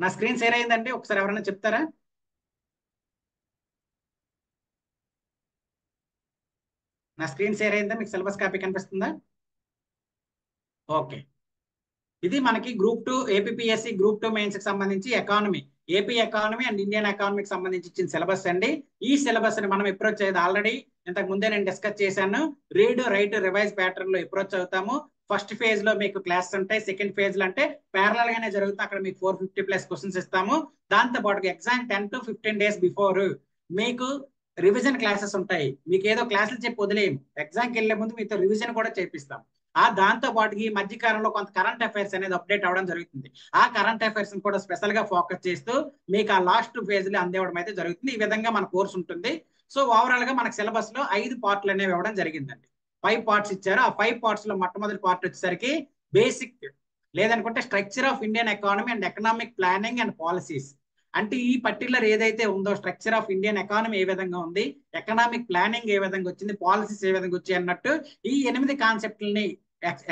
నా స్క్రీన్ షేర్ అయిందండి, ఒకసారి ఎవరైనా చెప్తారా? నా స్క్రీన్ షేర్ అయిందా? మీకు సిలబస్ కాపీ కనిపిస్తుందా? ఓకే. ఇది మనకి గ్రూప్ 2 ఏపీఎస్సి గ్రూప్ 2 మెయిన్స్ కి సంబంధించి economy, AP economy and Indian ఎకానమీకి సంబంధించి ఇచ్చిన సిలబస్ అండి. ఈ సిలబస్ ని మనం అప్రోచ్ అయ్యేది ఆల్రెడీ ఇంతకు ముందే నేను డిస్కస్ చేశాను. రీడ్, రైట్, రివైజ్ ప్యాటర్న్ లో అప్రోచ్ అవుతాము. ఫస్ట్ ఫేజ్ లో మీకు క్లాస్ ఉంటాయి. సెకండ్ ఫేజ్ లో అంటే ప్యారలల్ గానే జరుగుతుంది. అక్కడ మీకు 450+ క్వశ్చన్స్ ఇస్తాము. దాంతో పాటు ఎగ్జామ్ 10 to 15 days బిఫోర్ మీకు రివిజన్ క్లాసెస్ ఉంటాయి. మీకు ఏదో క్లాసులు చెప్పి వదిలేయం, ఎగ్జామ్కి వెళ్లే ముందు మీతో రివిజన్ కూడా చేపిస్తాం. దాంతో పాటు ఈ మధ్య కాలంలో కొంత కరెంట్ అఫైర్స్ అనేది అప్డేట్ అవ్వడం జరుగుతుంది. ఆ కరెంట్ అఫైర్స్ కూడా స్పెషల్ గా ఫోకస్ చేస్తూ మీకు ఆ లాస్ట్ ఫేజ్ లో అందివ్వడం అయితే జరుగుతుంది. ఈ విధంగా మన కోర్స్ ఉంటుంది. సో ఓవరాల్ గా మనకు సిలబస్ లో 5 పార్ట్లు అనేవి ఇవ్వడం జరిగిందండి. 5 పార్ట్స్ ఇచ్చారు. ఆ 5 పార్ట్స్ లో మొట్టమొదటి పార్ట్ వచ్చేసరికి బేసిక్, లేదనుకుంటే structure of Indian economy and economic planning and policies. అంటే ఈ పర్టికులర్ ఏదైతే ఉందో స్ట్రక్చర్ ఆఫ్ ఇండియన్ ఎకానమీ ఏ విధంగా ఉంది, ఎకనామిక్ ప్లానింగ్ ఏ విధంగా వచ్చింది, పాలసీస్ ఏ విధంగా వచ్చాయి అన్నట్టు ఈ 8 కాన్సెప్ట్లని,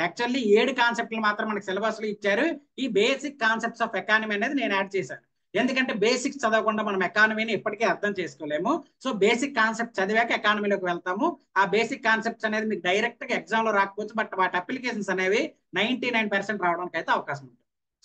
యాక్చువల్లీ 7 కాన్సెప్ట్లు మాత్రం మనకి సిలబస్ లో ఇచ్చారు. ఈ బేసిక్ కాన్సెప్ట్స్ ఆఫ్ ఎకానమీ అనేది నేను యాడ్ చేశాను. ఎందుకంటే బేసిక్స్ చదవకుండా మనం ఎకానమీని ఎప్పటికీ అర్థం చేసుకోలేము. సో బేసిక్ కాన్సెప్ట్ చదివాక ఎకానమీలోకి వెళ్తాము. ఆ బేసిక్ కాన్సెప్ట్స్ అనేది మీకు డైరెక్ట్ గా ఎగ్జామ్ లో రాకపోవచ్చు, బట్ వాటి అప్లికేషన్స్ అనేవి 99% రావడానికి అయితే అవకాశం ఉంటుంది.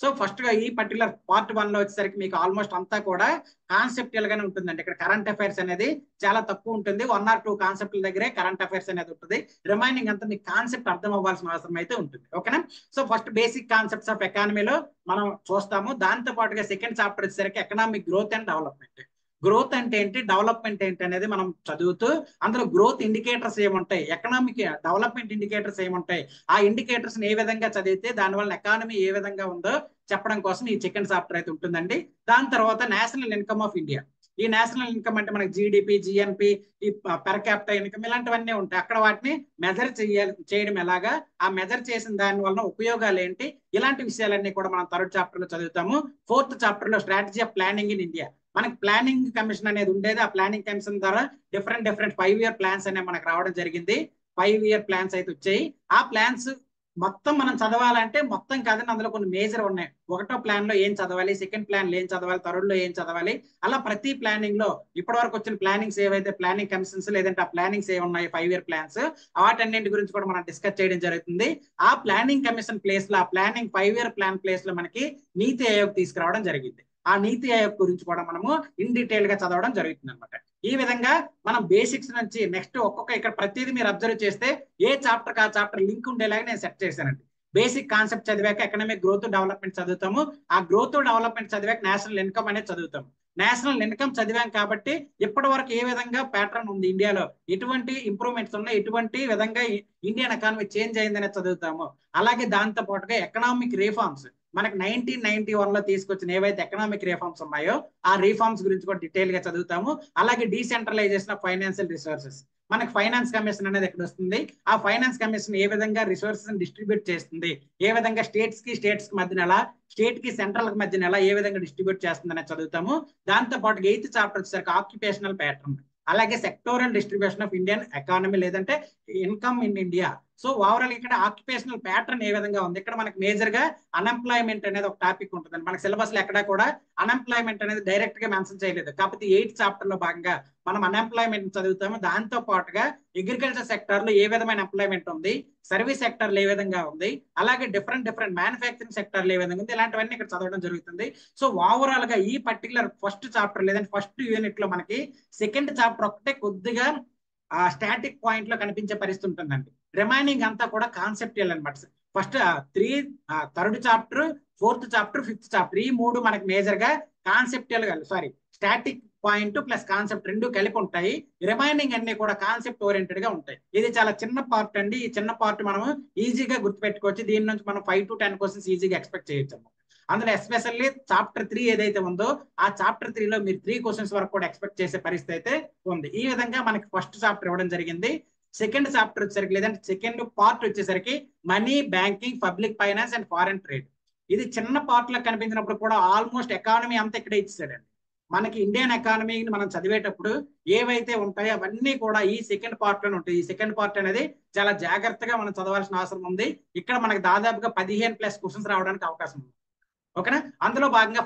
సో ఫస్ట్ గా ఈ పర్టికులర్ పార్ట్ 1 లో వచ్చేసరికి మీకు ఆల్మోస్ట్ అంతా కూడా కాన్సెప్టువల్ గానే ఉంటుందండి. ఇక్కడ కరెంట్ అఫైర్స్ అనేది చాలా తక్కువ ఉంటుంది. 1 or 2 కాన్సెప్ట్ల దగ్గరే కరెంట్ అఫైర్స్ అనేది ఉంటుంది. రిమైనింగ్ అంతా మీకు కాన్సెప్ట్ అర్థం అవ్వాల్సిన అవసరం అయితే ఉంటుంది. ఓకేనా. So first basic concepts of ఎకానమీలో మనం చూస్తాము. దాంతో పాటుగా సెకండ్ చాప్టర్ వచ్చేసరికి economic growth and development. Growth అంటే ఏంటి, డెవలప్మెంట్ ఏంటి అనేది మనం చదువుతూ అందులో గ్రోత్ ఇండికేటర్స్ ఏముంటాయి, ఎకనామిక్ డెవలప్మెంట్ ఇండికేటర్స్ ఏముంటాయి, ఆ ఇండికేటర్స్ ఏ విధంగా చదివితే దానివల్ల ఎకానమీ ఏ విధంగా ఉందో చెప్పడం కోసం ఈ సెకండ్ చాప్టర్ అయితే ఉంటుందండి. దాని తర్వాత నేషనల్ ఇన్కమ్ ఆఫ్ ఇండియా. ఈ నేషనల్ ఇన్కమ్ అంటే మనకి జీడిపి, జిఎన్పి, ఈ పెర్ క్యాపిటల్ ఇన్కమ్ ఇలాంటివన్నీ ఉంటాయి. అక్కడ వాటిని మెజర్ చేయడం ఎలాగా, ఆ మెజర్ చేసిన దాని వలన ఉపయోగాలు ఏంటి, ఇలాంటి విషయాలన్నీ కూడా మనం థర్డ్ చాప్టర్ లో చదువుతాము. ఫోర్త్ చాప్టర్ లో strategy of planning in India. మనకి ప్లానింగ్ కమిషన్ అనేది ఉండేది. ఆ ప్లానింగ్ కమిషన్ ద్వారా డిఫరెంట్ 5 year ప్లాన్స్ అనేవి మనకు రావడం జరిగింది. 5 year ప్లాన్స్ అయితే వచ్చాయి. ఆ ప్లాన్స్ మొత్తం మనం చదవాలంటే మొత్తం కాదని అందులో కొన్ని మేజర్ ఉన్నాయి. ఒకటో ప్లాన్ లో ఏం చదవాలి, సెకండ్ ప్లాన్ లో ఏం చదవాలి, థర్డ్ లో ఏం చదవాలి, అలా ప్రతి ప్లానింగ్ లో ఇప్పటి వరకు వచ్చిన ప్లానింగ్స్ ఏవైతే ప్లానింగ్ కమిషన్స్ లేదంటే ఆ ప్లానింగ్స్ ఏ ఉన్నాయి 5 year ప్లాన్స్, వాటన్నింటి గురించి కూడా మనం డిస్కస్ చేయడం జరుగుతుంది. ఆ ప్లానింగ్ కమిషన్ ప్లేస్ లో, ఆ ప్లానింగ్ 5 year ప్లాన్ ప్లేస్ లో మనకి నీతి ఆయోగ్ తీసుకురావడం జరిగింది. ఆ నీతి ఆయోగ్ గురించి కూడా మనము ఇన్ డీటెయిల్ గా చదవడం జరుగుతుంది అనమాట. ఈ విధంగా మనం బేసిక్స్ నుంచి నెక్స్ట్ ఒక్కొక్క ఇక్కడ ప్రతిదీ మీరు అబ్జర్వ్ చేస్తే ఏ చాప్టర్ ఆ చాప్టర్ లింక్ ఉండేలాగా నేను సెట్ చేశానండి. బేసిక్ కాన్సెప్ట్ చదివాక ఎకనామిక్ గ్రోత్ డెవలప్మెంట్ చదువుతాము. ఆ గ్రోత్ డెవలప్మెంట్ చదివాక నేషనల్ ఇన్కమ్ అనేది చదువుతాము. నేషనల్ ఇన్కమ్ చదివాం కాబట్టి ఇప్పటి వరకు ఏ విధంగా ప్యాటర్న్ ఉంది ఇండియాలో, ఎటువంటి ఇంప్రూవ్మెంట్స్ ఉన్నాయి, ఎటువంటి విధంగా ఇండియన్ ఎకానమీ చేంజ్ అయిందనే చదువుతాము. అలాగే దాంతో పాటుగా ఎకనామిక్ రిఫార్మ్స్ మనకి 1991 లో తీసుకొచ్చిన ఏవైతే ఎకనామిక్ రిఫార్మ్స్ ఉన్నాయో ఆ రిఫార్మ్స్ గురించి కూడా డీటెయిల్ గా చదువుతాము. అలాగే డీసెంట్రలైజేషన్ ఆఫ్ ఫైనాన్షియల్ రిసోర్సెస్, మనకి ఫైనాన్స్ కమిషన్ అనేది ఎక్కడ వస్తుంది, ఆ ఫైనాన్స్ కమిషన్ ఏ విధంగా రిసోర్సెస్ డిస్ట్రిబ్యూట్ చేస్తుంది, ఏ విధంగా స్టేట్స్ కి మధ్యన ఎలా, స్టేట్ కి సెంట్రల్ కి మధ్యన ఎలా, ఏ విధంగా డిస్ట్రిబ్యూట్ చేస్తుంది అనేది చదువుతాము. దాంతో పాటు 8th చాప్టర్ వచ్చేసరికి ఆక్యుపేషనల్ ప్యాటర్న్, అలాగే sectoral distribution of Indian economy లేదంటే income in India. So overall ఇక్కడ ఆక్యుపేషనల్ ప్యాటర్న్ ఏ విధంగా ఉంది, ఇక్కడ మనకి మేజర్ గా అన్ఎంప్లాయ్మెంట్ అనేది ఒక టాపిక్ ఉంటుందండి. మనకి సిలబస్ లో ఎక్కడా కూడా అన్ఎంప్లాయ్మెంట్ అనేది డైరెక్ట్ గా మెన్షన్ చేయలేదు, కాకపోతే 8th చాప్టర్ లో భాగంగా మనం అన్ఎంప్లాయ్మెంట్ చదువుతాము. దాంతో పాటుగా అగ్రికల్చర్ సెక్టర్ లో ఏ విధమైన ఎంప్లాయ్మెంట్ ఉంది, సర్వీస్ సెక్టర్ లో ఏ విధంగా ఉంది, అలాగే డిఫరెంట్ మ్యానుఫ్యాక్చరింగ్ సెక్టర్ లో ఏ విధంగా ఉంది, ఇలాంటివన్నీ ఇక్కడ చదవడం జరుగుతుంది. సో ఓవరాల్ గా ఈ పర్టికులర్ ఫస్ట్ చాప్టర్ లేదంటే ఫస్ట్ యూనిట్ లో మనకి సెకండ్ చాప్టర్ ఒకటే కొద్దిగా స్టాటిక్ పాయింట్ లో కనిపించే పరిస్థితి ఉంటుందండి. రిమైనింగ్ అంతా కూడా కాన్సెప్టువల్ అనమాట. First third chapter, fourth chapter, fifth chapter, ఈ మూడు మనకి మేజర్ గా కాన్సెప్టువల్ గా స్టాటిక్ పాయింట్ ప్లస్ కాన్సెప్ట్ రెండు కలిపి ఉంటాయి. రిమైనింగ్ అన్ని కూడా కాన్సెప్ట్ ఓరియంటెడ్ గా ఉంటాయి. ఇది చాలా చిన్న పార్ట్ అండి. ఈ చిన్న పార్ట్ మనం ఈజీగా గుర్తుపెట్టుకోవచ్చు. దీని నుంచి మనం 5 to 10 క్వశ్చన్స్ ఈజీగా ఎక్స్పెక్ట్ చేయొచ్చు. అందులో ఎస్పెషల్లీ చాప్టర్ 3 ఏదైతే ఉందో ఆ చాప్టర్ 3 లో మీరు 3 క్వశ్చన్స్ వరకు కూడా ఎక్స్పెక్ట్ చేసే పరిస్థితి అయితే ఉంది. ఈ విధంగా మనకి ఫస్ట్ చాప్టర్ ఇవ్వడం జరిగింది. సెకండ్ చాప్టర్ వచ్చేసరికి లేదంటే సెకండ్ పార్ట్ వచ్చేసరికి money, banking, public finance and foreign trade. ఇది చిన్న పార్ట్ లో కనిపించినప్పుడు కూడా ఆల్మోస్ట్ ఎకానమీ అంతా ఇక్కడే ఇచ్చాడండి. మనకి ఇండియన్ ఎకానమీని మనం చదివేటప్పుడు ఏవైతే ఉంటాయో అవన్నీ కూడా ఈ సెకండ్ పార్ట్ లోనే ఉంటాయి. ఈ సెకండ్ పార్ట్ అనేది చాలా జాగ్రత్తగా మనం చదవాల్సిన అవసరం ఉంది. ఇక్కడ మనకి దాదాపుగా 15+ క్వశ్చన్స్ రావడానికి అవకాశం ఉంది. ఓకేనా? అందులో భాగంగా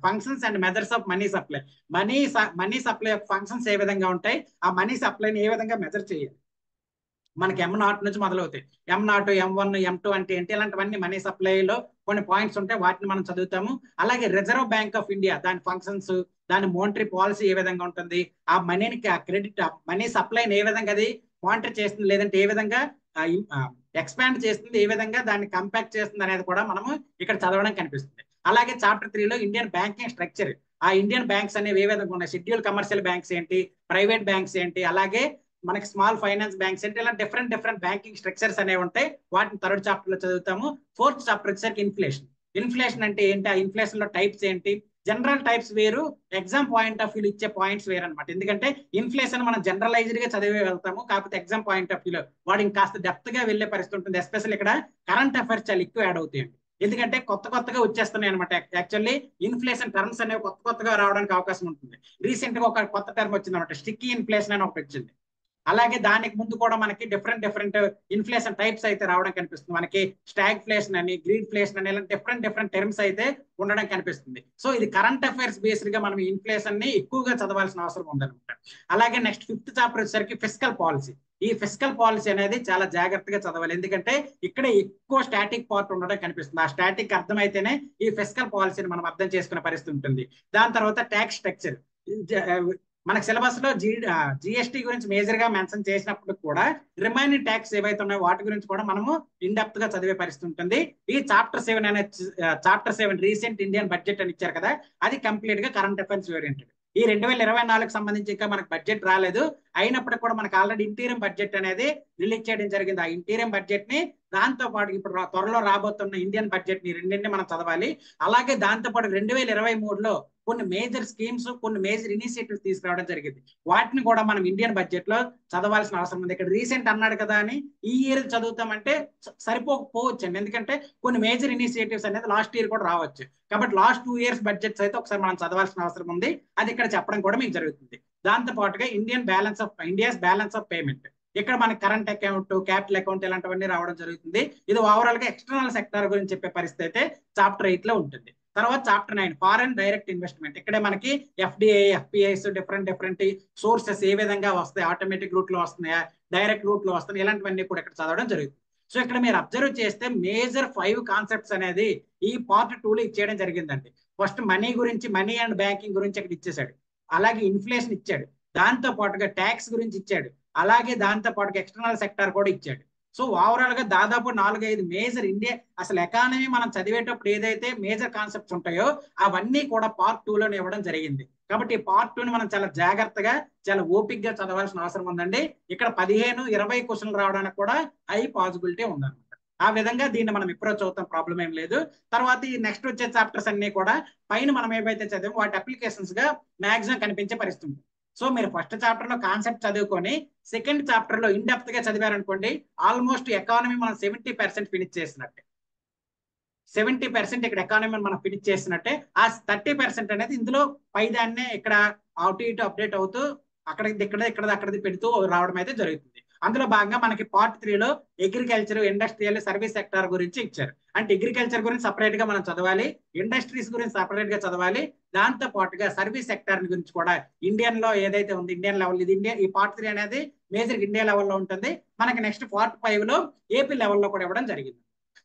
functions and methods of money supply, money supply యొక్క ఫంక్షన్స్ ఏ విధంగా ఉంటాయి, ఆ మనీ సప్లైని ఏ విధంగా మెజర్ చేయాలి, మనకి M0 నుంచి మొదలవుతాయి. M0, M1, M2 అంటే ఏంటి, ఇలాంటివన్నీ మనీ సప్లైలో కొన్ని పాయింట్స్ ఉంటాయి, వాటిని మనం చదువుతాము. అలాగే రిజర్వ్ బ్యాంక్ ఆఫ్ ఇండియా దాని ఫంక్షన్స్, దాని మోనిటరీ పాలసీ ఏ విధంగా ఉంటుంది, ఆ మనీని క్రెడిట్ మనీ సప్లైని ఏ విధంగా అది మానిటర్ చేస్తుంది, లేదంటే ఏ విధంగా ఎక్స్పాండ్ చేస్తుంది, ఏ విధంగా దాన్ని కంపాక్ట్ చేస్తుంది అనేది కూడా మనము ఇక్కడ చదవడం కనిపిస్తుంది. అలాగే చాప్టర్ 3 లో ఇండియన్ బ్యాంకింగ్ స్ట్రక్చర్, ఆ ఇండియన్ బ్యాంక్స్ అనేవి ఏ విధంగా ఉన్నాయి, షెడ్యూల్ కమర్షియల్ బ్యాంక్స్ ఏంటి, ప్రైవేట్ బ్యాంక్స్ ఏంటి, అలాగే మనకి స్మాల్ ఫైనాన్స్ బ్యాంక్స్ అంటే ఇలా డిఫరెంట్ బ్యాంకింగ్ స్ట్రక్చర్స్ అనేవి ఉంటాయి. వాటిని థర్డ్ చాప్టర్ లో చదువుతాము. ఫోర్త్ చాప్టర్ వచ్చేసరికి ఇన్ఫ్లేషన్ అంటే ఏంటి, ఆ ఇన్ఫ్లేషన్ లో టైప్స్ ఏంటి, జనరల్ టైప్స్ వేరు, ఎగ్జామ్ పాయింట్ ఆఫ్ వ్యూ ఇచ్చే పాయింట్స్ వేరు అనమాట. ఎందుకంటే ఇన్ఫ్లేషన్ మనం జనరలైజ్డ్ గా చదివే వెళ్తాము, కాకపోతే ఎగ్జామ్ పాయింట్ ఆఫ్ వ్యూలో వాడు ఇంకాస్త డెప్త్ గా వెళ్లే పరిస్థితి ఉంటుంది. ఎస్పెషల్ ఇక్కడ కరెంట్ అఫైర్స్ చాలా ఎక్కువ యాడ్ అవుతాయండి. ఎందుకంటే కొత్తగా వచ్చేస్తున్నాయి అనమాట. యాక్చువల్లీ ఇన్ఫ్లేషన్ టర్మ్స్ అనేవి కొత్తగా రావడానికి అవకాశం ఉంటుంది. రీసెంట్ గా ఒక కొత్త టర్మ్ వచ్చింది అనమాట, స్టిక్కీ ఇన్ఫ్లేషన్ అని ఒకటి వచ్చింది. అలాగే దానికి ముందు కూడా మనకి డిఫరెంట్ ఇన్ఫ్లేషన్ టైప్స్ అయితే రావడం కనిపిస్తుంది. మనకి స్టాగ్ఫ్లేషన్ అని, గ్రీన్ఫ్లేషన్ అని, ఇలా డిఫరెంట్ టర్మ్స్ అయితే ఉండడం కనిపిస్తుంది. సో ఇది కరెంట్ అఫైర్స్ బేస్డ్ గా మనం ఇన్ఫ్లేషన్ ని ఎక్కువగా చదవాల్సిన అవసరం ఉందన్నమాట. అలాగే నెక్స్ట్ 5th చాప్టర్ వచ్చేసరికి ఫిస్కల్ పాలసీ. ఈ ఫిస్కల్ పాలసీ అనేది చాలా జాగ్రత్తగా చదవాలి, ఎందుకంటే ఇక్కడ ఎక్కువ స్టాటిక్ పార్ట్ ఉండడం కనిపిస్తుంది. ఆ స్టాటిక్ అర్థమైతేనే ఈ ఫిస్కల్ పాలసీని మనం అర్థం చేసుకునే పరిస్థితి ఉంటుంది. దాని తర్వాత ట్యాక్స్ స్ట్రక్చర్, మనకి సిలబస్ లో జిఎస్టీ గురించి మేజర్ గా మెన్షన్ చేసినప్పుడు కూడా రిమైనింగ్ ట్యాక్స్ ఏవైతే ఉన్నాయో వాటి గురించి కూడా మనము ఇన్ డెప్త్ గా చదివే పరిస్థితి ఉంటుంది. ఈ చాప్టర్ 7 అనే చాప్టర్ 7 రీసెంట్ ఇండియన్ బడ్జెట్ అని ఇచ్చారు కదా, అది కంప్లీట్ గా కరెంట్ అఫైర్స్ ఓరియంటెడ్. ఈ 2024 సంబంధించి ఇంకా మనకు బడ్జెట్ రాలేదు, అయినప్పటికీ కూడా మనకు ఆల్రెడీ ఇంటీరియం బడ్జెట్ అనేది రిలీజ్ చేయడం జరిగింది. ఆ ఇంటీరియం బడ్జెట్ ని దాంతో పాటు ఇప్పుడు త్వరలో రాబోతున్న ఇండియన్ బడ్జెట్ ని రెండింటిని మనం చదవాలి. అలాగే దాంతో పాటు 2023లో కొన్ని మేజర్ స్కీమ్స్, కొన్ని మేజర్ ఇనిషియేటివ్స్ తీసుకురావడం జరిగింది. వాటిని కూడా మనం ఇండియన్ బడ్జెట్ లో చదవాల్సిన అవసరం ఉంది. ఇక్కడ రీసెంట్ అన్నాడు కదా అని ఈ ఇయర్ చదువుతామంటే సరిపోకపోవచ్చు అండి, ఎందుకంటే కొన్ని మేజర్ ఇనిషియేటివ్స్ అనేది లాస్ట్ ఇయర్ కూడా రావచ్చు. కాబట్టి లాస్ట్ 2 years బడ్జెట్స్ అయితే ఒకసారి మనం చదవాల్సిన అవసరం ఉంది. అది ఇక్కడ చెప్పడం కూడా మీకు జరుగుతుంది. దాంతో పాటుగా ఇండియాస్ బ్యాలెన్స్ ఆఫ్ పేమెంట్, ఇక్కడ మనకి కరెంట్ అకౌంట్, క్యాపిటల్ అకౌంట్ ఇలాంటివన్నీ రావడం జరుగుతుంది. ఇది ఓవరాల్ గా ఎక్స్టర్నల్ సెక్టర్ గురించి చెప్పే పరిస్థితి అయితే చాప్టర్ 8 లో ఉంటుంది. తర్వాత చాప్టర్ 9 ఫారెన్ డైరెక్ట్ ఇన్వెస్ట్మెంట్. ఇక్కడే మనకి ఎఫ్డిఐ, ఎఫ్పిఐస్, డిఫరెంట్ సోర్సెస్ ఏ విధంగా వస్తాయి, ఆటోమేటిక్ రూట్ లో వస్తున్నాయా, డైరెక్ట్ రూట్ లో వస్తున్నాయి, ఇలాంటివన్నీ కూడా ఇక్కడ చదవడం జరుగుతుంది. సో ఇక్కడ మీరు అబ్జర్వ్ చేస్తే మేజర్ 5 కాన్సెప్ట్స్ అనేది ఈ పార్ట్ 2 లో ఇచ్చేయడం జరిగిందండి. ఫస్ట్ మనీ గురించి, మనీ అండ్ బ్యాంకింగ్ గురించి ఇక్కడ ఇచ్చేసాడు. అలాగే ఇన్ఫ్లేషన్ ఇచ్చాడు, దాంతో పాటుగా ట్యాక్స్ గురించి ఇచ్చాడు, అలాగే దాంతో పాటుగా ఎక్స్టర్నల్ సెక్టార్ కూడా ఇచ్చాడు. సో ఓవరాల్ గా దాదాపు 4-5 మేజర్ ఇండియా అసలు ఎకానమీ మనం చదివేటప్పుడు ఏదైతే మేజర్ కాన్సెప్ట్స్ ఉంటాయో అవన్నీ కూడా పార్ట్ 2 లోనే ఇవ్వడం జరిగింది. కాబట్టి ఈ పార్ట్ 2ని మనం చాలా జాగ్రత్తగా, చాలా ఓపిక్ గా చదవాల్సిన అవసరం ఉందండి. ఇక్కడ 15-20 క్వశ్చన్లు రావడానికి కూడా హై పాసిబిలిటీ ఉందన్నమాట. ఆ విధంగా దీన్ని మనం అప్రోచ్ అవుతాం, ప్రాబ్లం ఏం లేదు. తర్వాత ఈ నెక్స్ట్ వచ్చే చాప్టర్స్ అన్ని కూడా పైన మనం ఏవైతే చదివామో వాటి అప్లికేషన్స్ గా మాక్సిమం కనిపించే పరిస్థితి ఉంది. సో మీరు ఫస్ట్ చాప్టర్ లో కాన్సెప్ట్ చదువుకొని సెకండ్ చాప్టర్ లో ఇన్ డెప్త్ గా చదివారనుకోండి, ఆల్మోస్ట్ ఎకానమీ మనం 70% ఫినిష్ చేసినట్టే. 70% ఇక్కడ ఎకానమీ మనం ఫినిష్ చేసినట్టే. ఆ 30% అనేది ఇందులో పైదాన్నే ఇక్కడ అటు ఇటు అప్డేట్ అవుతూ అక్కడిది పెడుతూ రావడం అయితే జరుగుతుంది. అందులో భాగంగా మనకి పార్ట్ 3 లో అగ్రికల్చర్, ఇండస్ట్రియల్, సర్వీస్ సెక్టార్ గురించి ఇచ్చారు. అంటే అగ్రికల్చర్ గురించి సపరేట్ గా మనం చదవాలి, ఇండస్ట్రీస్ గురించి సపరేట్ గా చదవాలి, దాంతో పాటుగా సర్వీస్ సెక్టార్ గురించి కూడా ఇండియన్ లో ఏదైతే ఉంది, ఇండియన్ లెవెల్, ఇది ఇండియా, ఈ పార్ట్ 3 అనేది మేజర్ ఇండియా లెవెల్లో ఉంటుంది. మనకి నెక్స్ట్ పార్ట్ 5 లో ఏపీ లెవెల్లో కూడా ఇవ్వడం జరిగింది.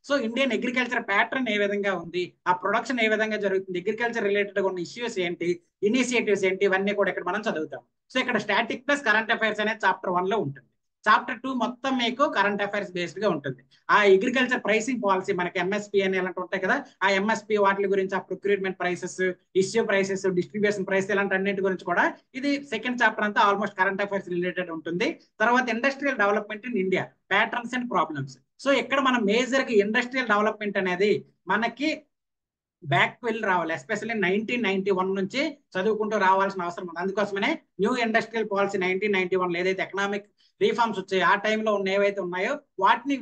సో ఇండియన్ అగ్రికల్చర్ ప్యాటర్న్ ఏ విధంగా ఉంది, ఆ ప్రొడక్షన్ ఏ విధంగా జరుగుతుంది, అగ్రికల్చర్ రిలేటెడ్ గా ఉన్న ఇష్యూస్ ఏంటి, ఇనిషియేటివ్స్ ఏంటి, ఇవన్నీ కూడా ఇక్కడ మనం చదువుతాం. సో ఇక్కడ స్టాటిక్ ప్లస్ కరెంట్ అఫైర్స్ అనేది చాప్టర్ 1 లో ఉంటుంది. చాప్టర్ 2 మొత్తం మీకు కరెంట్ అఫైర్స్ బేస్డ్ గా ఉంటుంది. ఆ అగ్రికల్చర్ ప్రైసింగ్ పాలసీ, మనకి ఎంఎస్పీ అని ఇలాంటి ఉంటాయి కదా, ఆ ఎంఎస్పీ వాటి గురించి, ఆ procurement prices, issue prices, distribution price, ఇలాంటి అన్నింటి గురించి కూడా ఇది సెకండ్ చాప్టర్ అంతా ఆల్మోస్ట్ కరెంట్ అఫైర్స్ రిలేటెడ్ ఉంటుంది. తర్వాత industrial development in India, patterns and problems. So ఇక్కడ మనం మేజర్ గా ఇండస్ట్రియల్ డెవలప్మెంట్ అనేది మనకి బ్యాక్ వెళ్ళి రావాలి, ఎస్పెషల్లీ 1991 నుంచి చదువుకుంటూ రావాల్సిన అవసరం ఉంది. అందుకోసమనే న్యూ ఇండస్ట్రియల్ పాలసీ 1991 ఏదైతే ఎకనామిక్ రిఫార్మ్స్ వచ్చాయి, ఆ టైంలో ఉన్న ఏవైతే ఉన్నాయో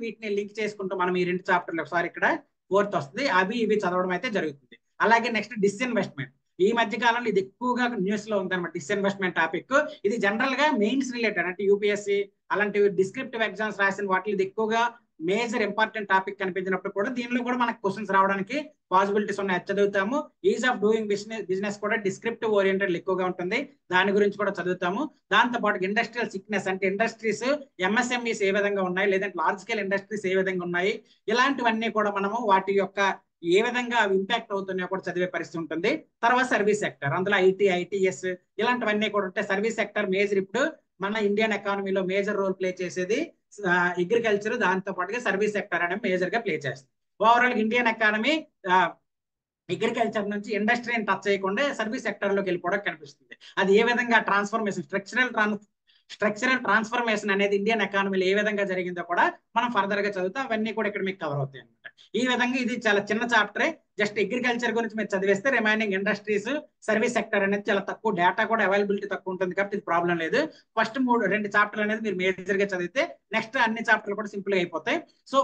వీటిని లింక్ చేసుకుంటూ మనం ఈ 2 చాప్టర్లు, సారీ ఇక్కడ 4th వస్తుంది, అవి ఇవి చదవడం అయితే జరుగుతుంది. అలాగే నెక్స్ట్ డిస్ఇన్వెస్ట్మెంట్. ఈ మధ్య కాలంలో ఇది ఎక్కువగా న్యూస్ లో ఉంది అనమాట, డిస్ఇన్వెస్ట్మెంట్ టాపిక్. ఇది జనరల్ గా మెయిన్స్ రిలేటెడ్, అంటే యూపీఎస్సీ అలాంటి డిస్క్రిప్టివ్ ఎగ్జామ్స్ రాసిన వాటిలో ఇది ఎక్కువగా మేజర్ ఇంపార్టెంట్ టాపిక్ కనిపించినప్పుడు కూడా దీనిలో కూడా మనకు క్వశ్చన్స్ రావడానికి పాసిబిలిటీస్ ఉన్నాయి, చదువుతాము. ఈజ్ ఆఫ్ డూయింగ్ బిజినెస్ కూడా డిస్క్రిప్టివ్ ఓరియంటెడ్ ఎక్కువగా ఉంటుంది, దాని గురించి కూడా చదువుతాము. దాంతో పాటు ఇండస్ట్రియల్ సిక్నెస్, అంటే ఇండస్ట్రీస్, ఎంఎస్ఎంఈస్ ఏ విధంగా ఉన్నాయి, లేదంటే లార్జ్ స్కేల్ ఇండస్ట్రీస్ ఏ విధంగా ఉన్నాయి, ఇలాంటివన్నీ కూడా మనము వాటి యొక్క ఏ విధంగా ఇంపాక్ట్ అవుతున్నాయో కూడా చదివే పరిస్థితి ఉంటుంది. తర్వాత సర్వీస్ సెక్టర్, అందులో ఐటీ, ఐటీఎస్ ఇలాంటివన్నీ కూడా ఉంటాయి. సర్వీస్ సెక్టర్ మేజర్ ఇప్పుడు మన ఇండియన్ ఎకానమీలో మేజర్ రోల్ ప్లే చేసేది అగ్రికల్చర్, దాంతో పాటుగా సర్వీస్ సెక్టర్ అనేది మేజర్ గా ప్లే చేస్తుంది. ఓవరాల్ ఇండియన్ ఎకానమీ అగ్రికల్చర్ నుంచి ఇండస్ట్రీని టచ్ చేయకుండా సర్వీస్ సెక్టర్ లోకి వెళ్ళిపోవడం కనిపిస్తుంది. అది ఏ విధంగా ట్రాన్స్ఫర్మేషన్, స్ట్రక్చరల్ ట్రాన్స్ఫర్మేషన్ అనేది ఇండియన్ ఎకానమీలో ఏ విధంగా జరిగిందో కూడా మనం ఫర్దర్ గా చదువుతాం. అవన్నీ కూడా ఇక్కడ మీకు కవర్ అవుతాయి అనమాట. ఈ విధంగా ఇది చాలా చిన్న చాప్టరే, జస్ట్ అగ్రికల్చర్ గురించి మీరు చదివేస్తే రిమైనింగ్ ఇండస్ట్రీస్, సర్వీస్ సెక్టర్ అనేది చాలా తక్కువ, డేటా కూడా అవైలబిలిటీ తక్కువ ఉంటుంది కాబట్టి ఇది ప్రాబ్లం లేదు. ఫస్ట్ 2 చాప్టర్లు అనేది మీరు మేజర్ గా చదివితే నెక్స్ట్ అన్ని చాప్టర్లు కూడా సింపుల్ గా అయిపోతాయి. సో